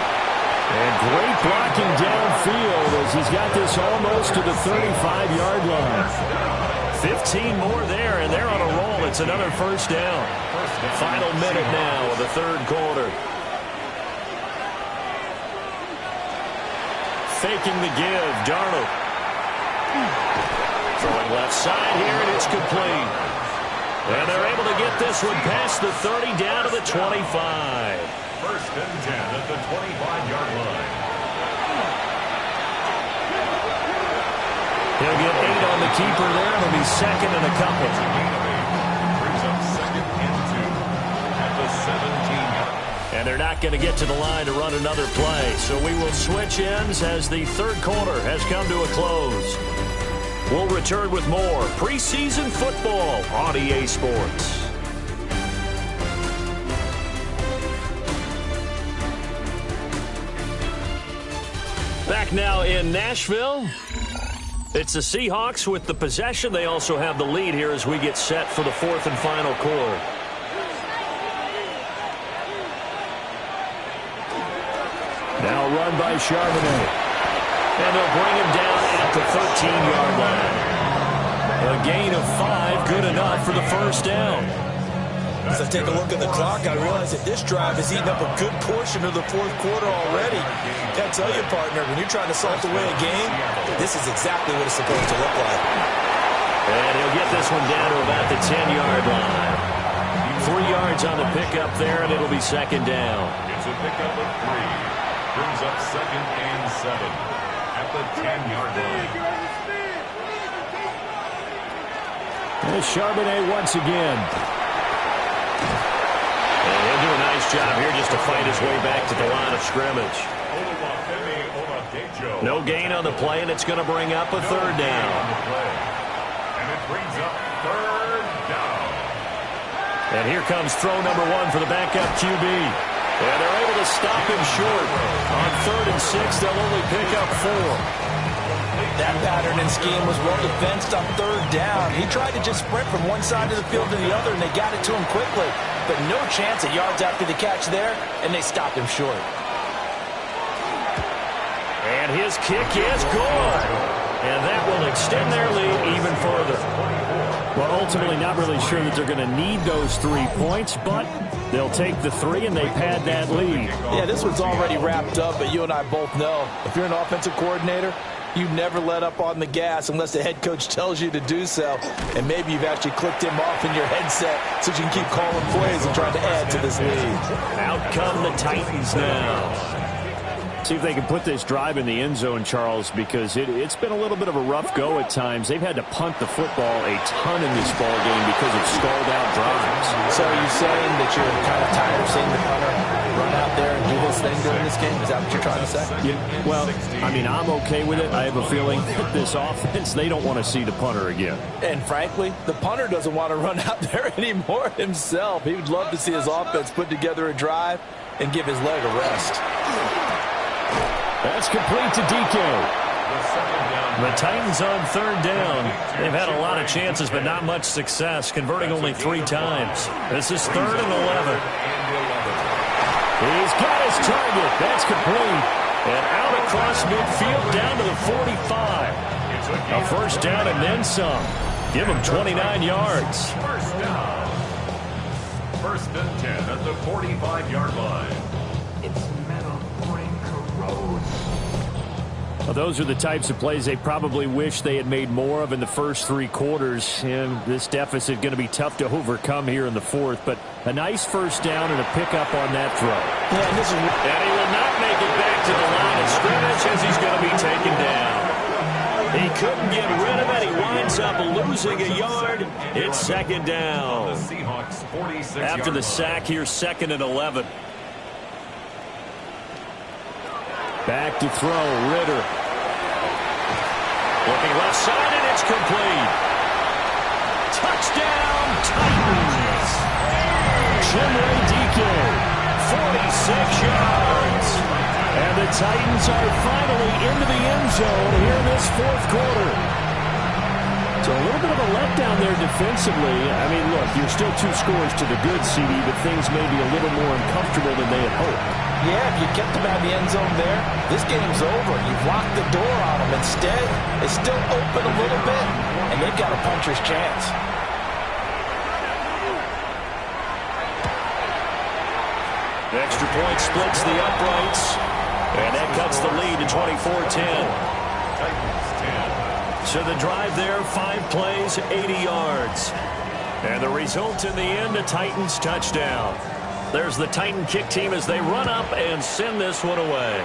And great blocking downfield as he's got this almost to the 35-yard line. 15 more there, and they're on a roll. It's another first down. Final minute now of the 3rd quarter. Faking the give, Darnold. Throwing left side here, and it's complete. And they're able to get this one past the 30 down to the 25. 1st and 10 at the 25-yard line. He'll get 8 on the keeper there. It'll be 2nd and a couple. Brings up 2nd and 2 at the 17-yard. And they're not going to get to the line to run another play. So we will switch ends as the 3rd quarter has come to a close. We'll return with more preseason football on EA Sports. Back now in Nashville. It's the Seahawks with the possession. They also have the lead here as we get set for the 4th and final quarter. by Charbonnet. And they'll bring him down at the 13-yard line. A gain of 5, good enough for the first down. As I take a look at the clock, I realize that this drive has eaten up a good portion of the fourth quarter already. I tell you, partner, when you're trying to salt away a game, this is exactly what it's supposed to look like. And he'll get this one down to about the 10-yard line. 3 yards on the pickup there, and it'll be second down. It's a pickup of 3. Brings up 2nd and 7 at the 10-yard line. And Charbonnet once again. And he'll do a nice job here just to fight his way back to the line of scrimmage. No gain on the play, and it's going to bring up a third down. And it brings up 3rd down. And here comes throw number 1 for the backup QB. And they're able to stop him short. On 3rd and 6, they'll only pick up 4. That pattern and scheme was well defensed on 3rd down. He tried to just sprint from one side of the field to the other, and they got it to him quickly. But no chance at yards after the catch there, and they stopped him short. And his kick is good. And that will extend their lead even further. Well, ultimately not really sure that they're going to need those 3 points, but they'll take the 3 and they pad that lead. Yeah, this one's already wrapped up, but you and I both know if you're an offensive coordinator, you never let up on the gas unless the head coach tells you to do so. And maybe you've actually clicked him off in your headset so you can keep calling plays and trying to add to this lead. Out come the Titans now. See if they can put this drive in the end zone, Charles, because it's been a little bit of a rough go at times. They've had to punt the football a ton in this ball game because of stalled-out drives. So are you saying that you're kind of tired of seeing the punter run out there and do this thing during this game? Is that what you're trying to say? Yeah, well, I mean, I'm okay with it. I have a feeling that this offense, they don't want to see the punter again. And frankly, the punter doesn't want to run out there anymore himself. He would love to see his offense put together a drive and give his leg a rest. That's complete to DK. The Titans on 3rd down. They've had a lot of chances, but not much success, converting only 3 times. This is 3rd and 11. He's got his target. That's complete. And out across midfield down to the 45. A first down and then some. Give him 29 yards. First down. 1st and 10 at the 45-yard line. Well, those are the types of plays they probably wish they had made more of in the first 3 quarters. And this deficit going to be tough to overcome here in the 4th. But a nice first down and a pickup on that throw. Yeah, and he will not make it back to the line of scrimmage as he's going to be taken down. He couldn't get rid of it. He winds up losing a yard. It's 2nd down. After the sack here, 2nd and 11. Back to throw, Ritter. Looking left side, and it's complete. Touchdown, Titans. Chinway DK, 46 yards. And the Titans are finally into the end zone here in this 4th quarter. So a little bit of a letdown there defensively. I mean, look, you're still 2 scores to the good, CD, but things may be a little more uncomfortable than they had hoped. Yeah, if you kept them out of the end zone there, this game's over. You've locked the door on them. Instead, it's still open a little bit, and they've got a puncher's chance. The extra point splits the uprights, and that cuts the lead to 24-10. So the drive there, 5 plays, 80 yards. And the result in the end, a Titans touchdown. There's the Titan kick team as they run up and send this one away.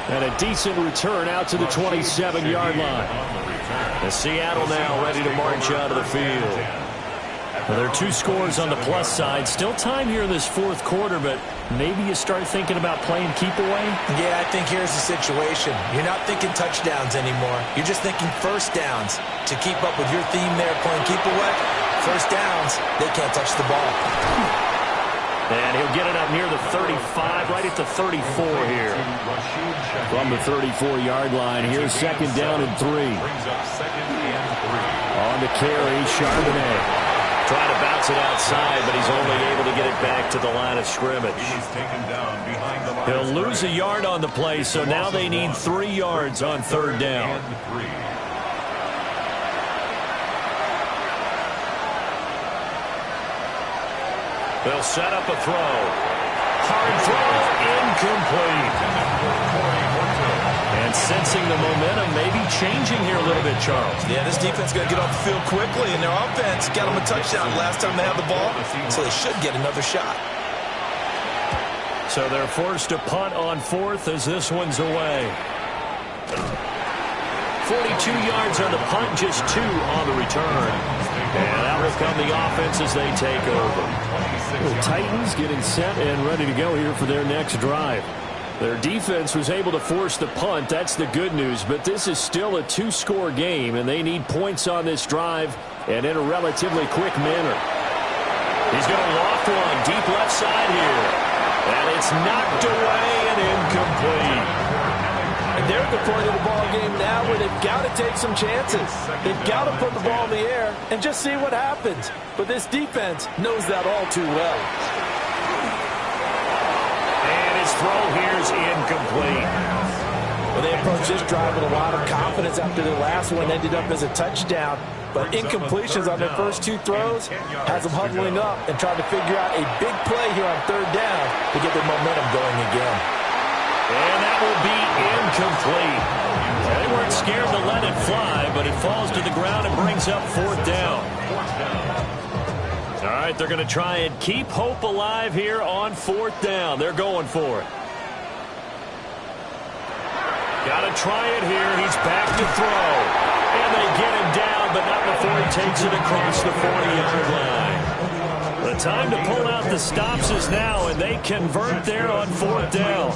And a decent return out to the 27-yard line. The Seattle now ready to march out of the field. Well, there are 2 scores on the plus side. Still time here in this 4th quarter, but maybe you start thinking about playing keep away? Yeah, I think here's the situation. You're not thinking touchdowns anymore. You're just thinking first downs. To keep up with your theme there, playing keep away, first downs, they can't touch the ball. And he'll get it up near the 35, right at the 34 here. From the 34-yard line, here's 2nd down and 3. Brings up 2nd and 3. On the carry, Charbonnet. Trying to bounce it outside, but he's only able to get it back to the line of scrimmage. He's taken down behind the line. He'll lose a yard on the play, so now they need 3 yards on third down. They'll set up a throw. Hard throw, incomplete. And sensing the momentum, maybe changing here a little bit, Charles. Yeah, this defense is going to get off the field quickly, and their offense got them a touchdown last time they had the ball, so they should get another shot. So they're forced to punt on 4th as this one's away. 42 yards on the punt, just 2 on the return. And that will come the offense as they take over. The Titans getting set and ready to go here for their next drive. Their defense was able to force the punt. That's the good news. But this is still a 2-score game, and they need points on this drive and in a relatively quick manner. He's going to loft one deep left side here. And it's knocked away and incomplete. And they're at the point of the ball game now where they've got to take some chances. They've got to put the ball in the air and just see what happens. But this defense knows that all too well. His throw here is incomplete. Well, they approached this drive with a lot of confidence after their last one ended up as a touchdown. But incompletions on their first 2 throws has them huddling up and trying to figure out a big play here on third down to get their momentum going again. And that will be incomplete. They weren't scared to let it fly, but it falls to the ground and brings up 4th down. All right, they're going to try and keep hope alive here on 4th down. They're going for it. Got to try it here. He's back to throw. And they get him down, but not before he takes it across the 40-yard line. The time to pull out the stops is now, and they convert there on 4th down.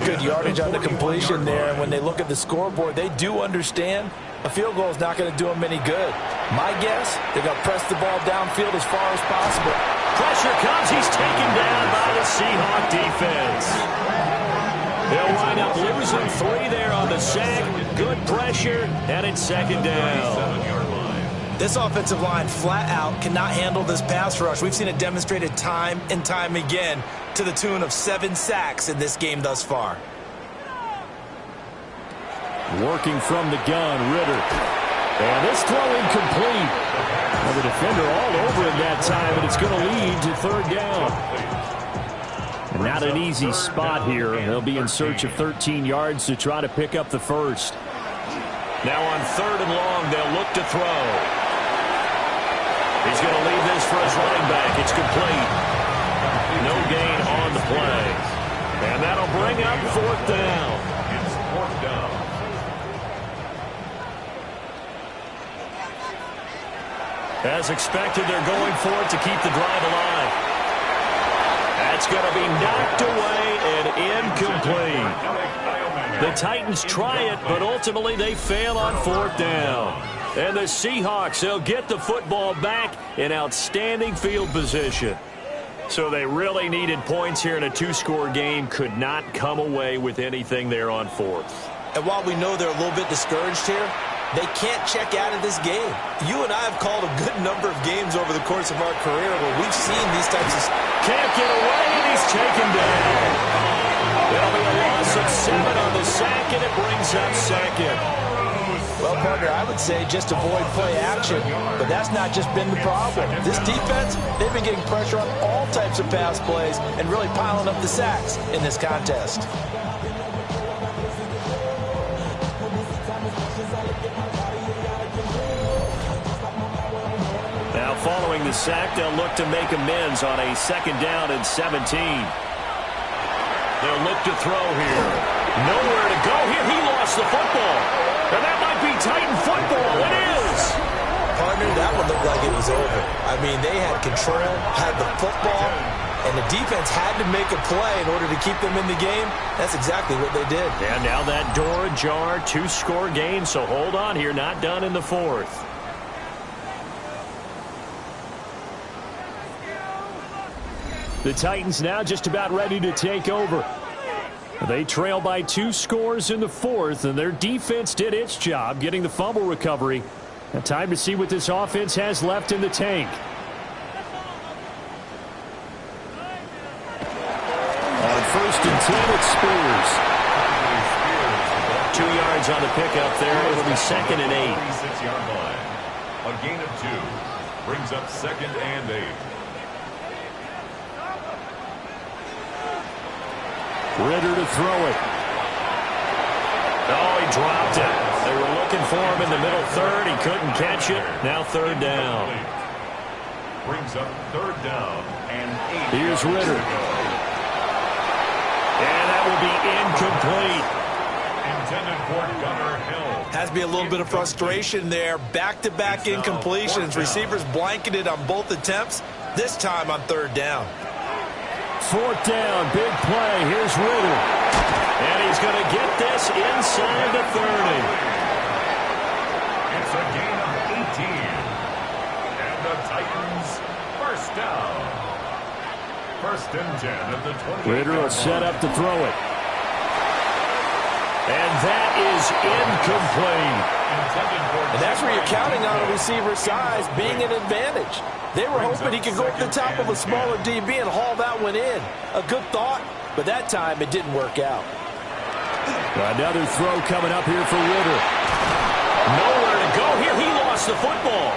Good yardage on the completion there, and when they look at the scoreboard, they do understand a field goal is not going to do them any good. My guess, they're going to press the ball downfield as far as possible. Pressure comes. He's taken down by the Seahawks defense. They'll wind up losing 3 there on the sack. Good pressure, and it's 2nd down. This offensive line flat out cannot handle this pass rush. We've seen it demonstrated time and time again to the tune of 7 sacks in this game thus far. Working from the gun, Ritter. And this throw incomplete. Well, the defender all over him that time, and it's going to lead to 3rd down. And not an easy spot here. They'll be in search of 13 yards to try to pick up the first. Now on 3rd and long, they'll look to throw. He's going to leave this for his running back. It's complete. No gain on the play. And that'll bring up 4th down. It's 4th down. As expected, they're going for it to keep the drive alive. That's going to be knocked away and incomplete. The Titans try it, but ultimately they fail on 4th down. And the Seahawks, they'll get the football back in outstanding field position. So they really needed points here in a 2-score game. Could not come away with anything there on 4th. And while we know they're a little bit discouraged here, they can't check out of this game. You and I have called a good number of games over the course of our career where we've seen these types of... Can't get away, and he's taken down. There'll be a loss of 7 on the sack, and it brings up 2nd. Well, partner, I would say just avoid play action, but that's not just been the problem. This defense, they've been getting pressure on all types of pass plays and really piling up the sacks in this contest. Now following the sack, they'll look to make amends on a 2nd down and 17. They'll look to throw here. Nowhere to go here. He lost the football. And that might be Titan football. It is. Partner, that one looked like it was over. I mean, they had control, had the football, and the defense had to make a play in order to keep them in the game. That's exactly what they did. And now that door ajar, 2-score game, so hold on here. Not done in the 4th. The Titans now just about ready to take over. They trail by 2 scores in the 4th, and their defense did its job getting the fumble recovery. Now time to see what this offense has left in the tank. On 1st and 10, it's Spears. 2 yards on the pickup there. It'll be 2nd and 8. 36-yard line. A gain of 2 brings up 2nd and 8. Ritter to throw it. Oh, he dropped it. They were looking for him in the middle third. He couldn't catch it. Now 3rd down. Brings up 3rd down and 8. Here's Ritter. And that will be incomplete. Intended for Gunnar Hill. Has to be a little bit of frustration there. Back-to-back incompletions. Receivers blanketed on both attempts. This time on 3rd down. 4th down, big play. Here's Ritter. And he's going to get this inside the 30. It's a gain of 18. And the Titans, 1st down. 1st and 10 at the 20. Ritter will set up to throw it. And that is incomplete. And that's where you're counting on a receiver's size being an advantage. They were hoping he could go over the top of a smaller DB and haul that one in. A good thought, but that time it didn't work out. Another throw coming up here for Ritter. Nowhere to go here. He lost the football.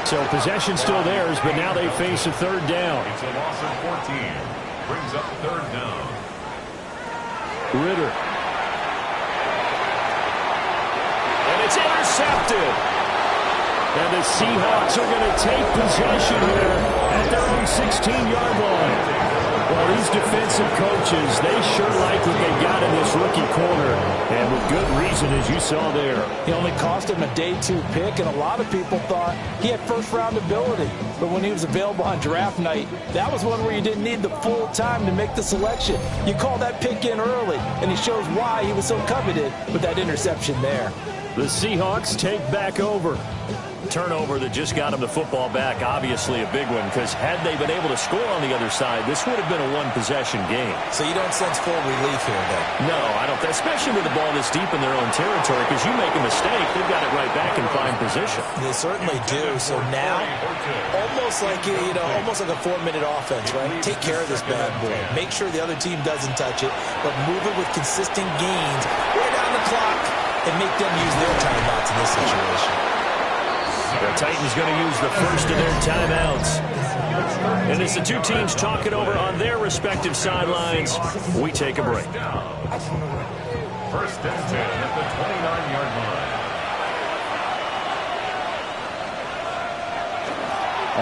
So possession still theirs, but now they face a 3rd down. It's a loss of 14. Brings up 3rd down. Ritter. And it's intercepted. And the Seahawks are going to take possession here at their own 16-yard line. Well, these defensive coaches, they sure like what they got in this rookie corner. And with good reason, as you saw there. He only cost him a day 2 pick, and a lot of people thought he had first-round ability. But when he was available on draft night, that was one where you didn't need the full time to make the selection. You call that pick in early, and he shows why he was so coveted with that interception there. The Seahawks take back over. Turnover that just got him the football back, obviously a big one, because had they been able to score on the other side, this would have been a one-possession game. So you don't sense full relief here, then? No, I don't, especially with the ball this deep in their own territory, because you make a mistake, they've got it right back in fine position. They certainly do. So now, almost like almost like a 4-minute offense, right? Take care of this bad boy. Make sure the other team doesn't touch it, but move it with consistent gains right on the clock and make them use their timeouts in this situation. The Titans going to use the first of their timeouts. And as the two teams talk it over on their respective sidelines, we take a break. 1st and 10 at the 29-yard line.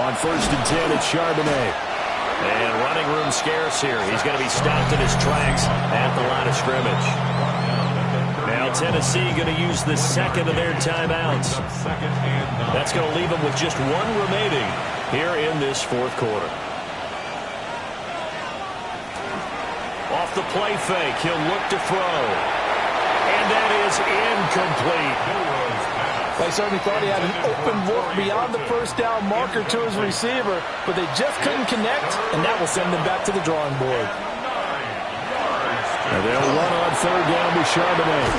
On 1st and 10, it's Charbonnet. And running room scarce here. He's going to be stopped in his tracks at the line of scrimmage. Now Tennessee going to use the 2nd of their timeouts. That's going to leave them with just 1 remaining here in this 4th quarter. Off the play fake, he'll look to throw. And that is incomplete. They certainly thought he had an open look beyond the first down marker to his receiver, but they just couldn't connect, and that will send them back to the drawing board. And they'll run on 3rd down with Charbonnet.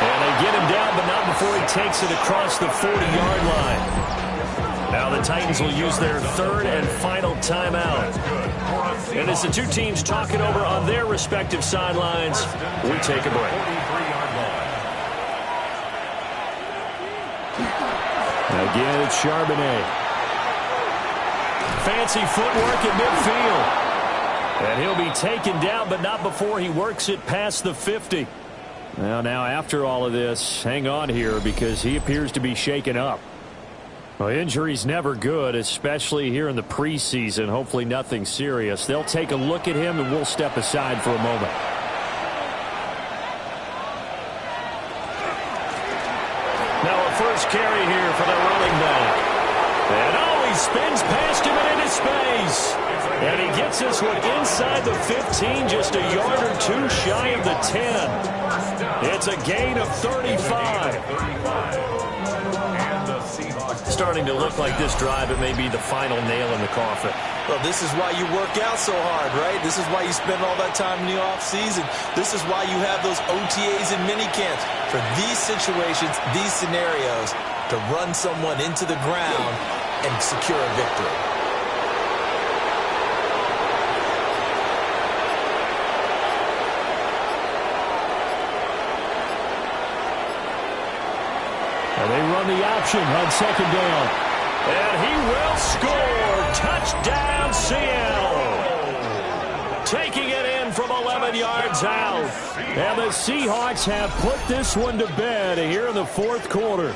And they get him down, but not before he takes it across the 40-yard line. Now the Titans will use their 3rd and final timeout. And as the two teams talk it over on their respective sidelines, we take a break. Again, it's Charbonnet. Fancy footwork in midfield. And he'll be taken down, but not before he works it past the 50. Well, now after all of this, hang on here because he appears to be shaken up. Well, injury's never good, especially here in the preseason. Hopefully nothing serious. They'll take a look at him, and we'll step aside for a moment. Now a first carry here for the running back. And he spins past him and into space. And he gets this one inside the 15, just a yard or 2 shy of the 10. It's a gain of 35. Starting to look like this drive, it may be the final nail in the coffin. Well, this is why you work out so hard, right? This is why you spend all that time in the offseason. This is why you have those OTAs and mini camps. For these situations, these scenarios, to run someone into the ground and secure a victory. And they run the option on second down. And he will score. Touchdown, Seattle. Taking it in from 11 yards out. And the Seahawks have put this one to bed here in the fourth quarter.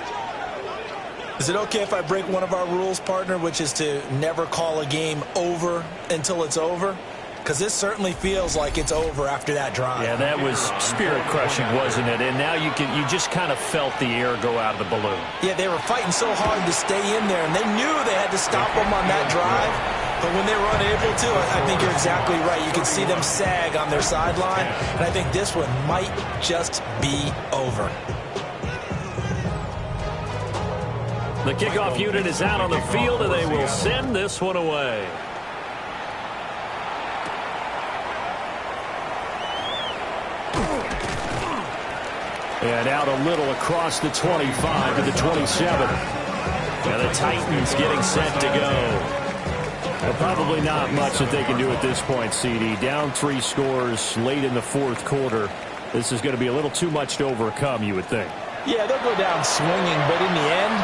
Is it okay if I break one of our rules, partner, which is to never call a game over until it's over? Because this certainly feels like it's over after that drive. Yeah, that was spirit-crushing, wasn't it? And now you just kind of felt the air go out of the balloon. Yeah, they were fighting so hard to stay in there, and they knew they had to stop them on that drive. But when they were unable to, I think you're exactly right. You can see them sag on their sideline, and I think this one might just be over. The kickoff unit is out on the field, and they will send this one away. And out a little across the 25 to the 27. And the Titans getting set to go. Well, probably not much that they can do at this point, CD. Down 3 scores late in the fourth quarter. This is going to be a little too much to overcome, you would think. Yeah, they'll go down swinging, but in the end,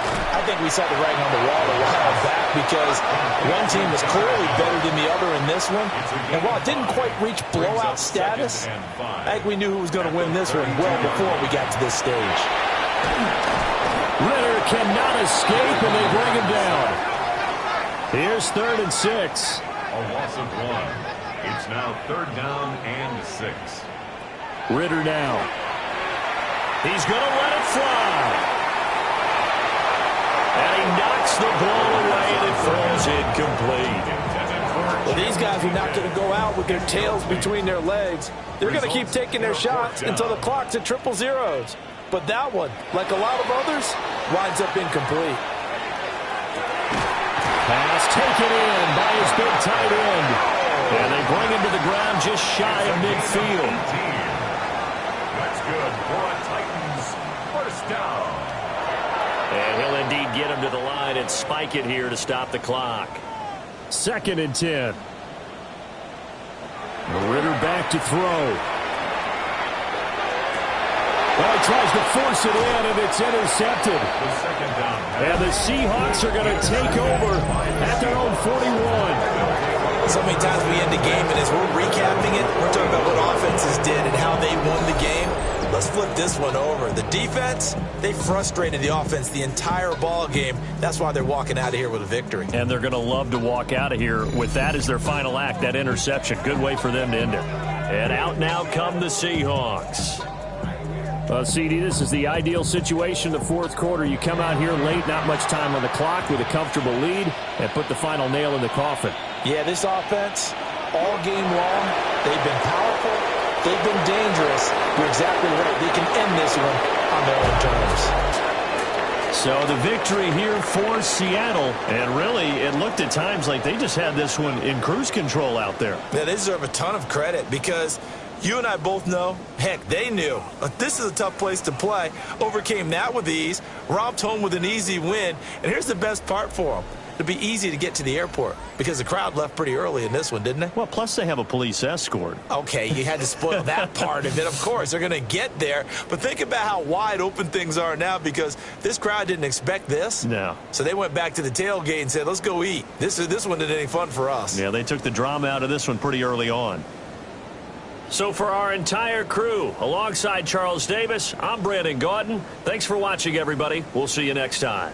I think we saw the writing on the wall a while back because one team was clearly better than the other in this one. And while it didn't quite reach blowout status, I think we knew who was going to win this one well before we got to this stage. Ritter cannot escape, and they bring him down. Here's 3rd and 6. A loss of 1. It's now 3rd down and 6. Ritter now. He's going to let it fly. And he knocks the ball away, and it falls incomplete. Well, these guys are not going to go out with their tails between their legs. They're going to keep taking their shots until the clock's at 000. But that one, like a lot of others, winds up incomplete. Pass taken in by his big tight end. And they bring him to the ground just shy of midfield. That's good for a Titans first down. And he'll indeed get him to the line and spike it here to stop the clock. 2nd and 10. Ritter back to throw. Well, he tries to force it in, and it's intercepted. And the Seahawks are going to take over at their own 41. So many times we end the game, and as we're recapping it, we're talking about what offenses did and how they won the game. Let's flip this one over. The defense, they frustrated the offense the entire ball game. That's why they're walking out of here with a victory. And they're going to love to walk out of here with that as their final act, that interception. Good way for them to end it. And out now come the Seahawks. CD, this is the ideal situation, the fourth quarter. You come out here late, not much time on the clock with a comfortable lead, and put the final nail in the coffin. Yeah, this offense, all game long, they've been powerful, they've been dangerous. You're exactly right. They can end this one on their own terms. So the victory here for Seattle. And really, it looked at times like they just had this one in cruise control out there. Yeah, they deserve a ton of credit because you and I both know, heck, they knew. This is a tough place to play. Overcame that with ease, romped home with an easy win. And here's the best part for them. It'll be easy to get to the airport because the crowd left pretty early in this one, didn't they? Well, plus they have a police escort. Okay, you had to spoil that part of it. Of course, they're going to get there. But think about how wide open things are now because this crowd didn't expect this. No. So they went back to the tailgate and said, let's go eat. This one isn't any fun for us. Yeah, they took the drama out of this one pretty early on. So for our entire crew, alongside Charles Davis, I'm Brandon Gaudin. Thanks for watching, everybody. We'll see you next time.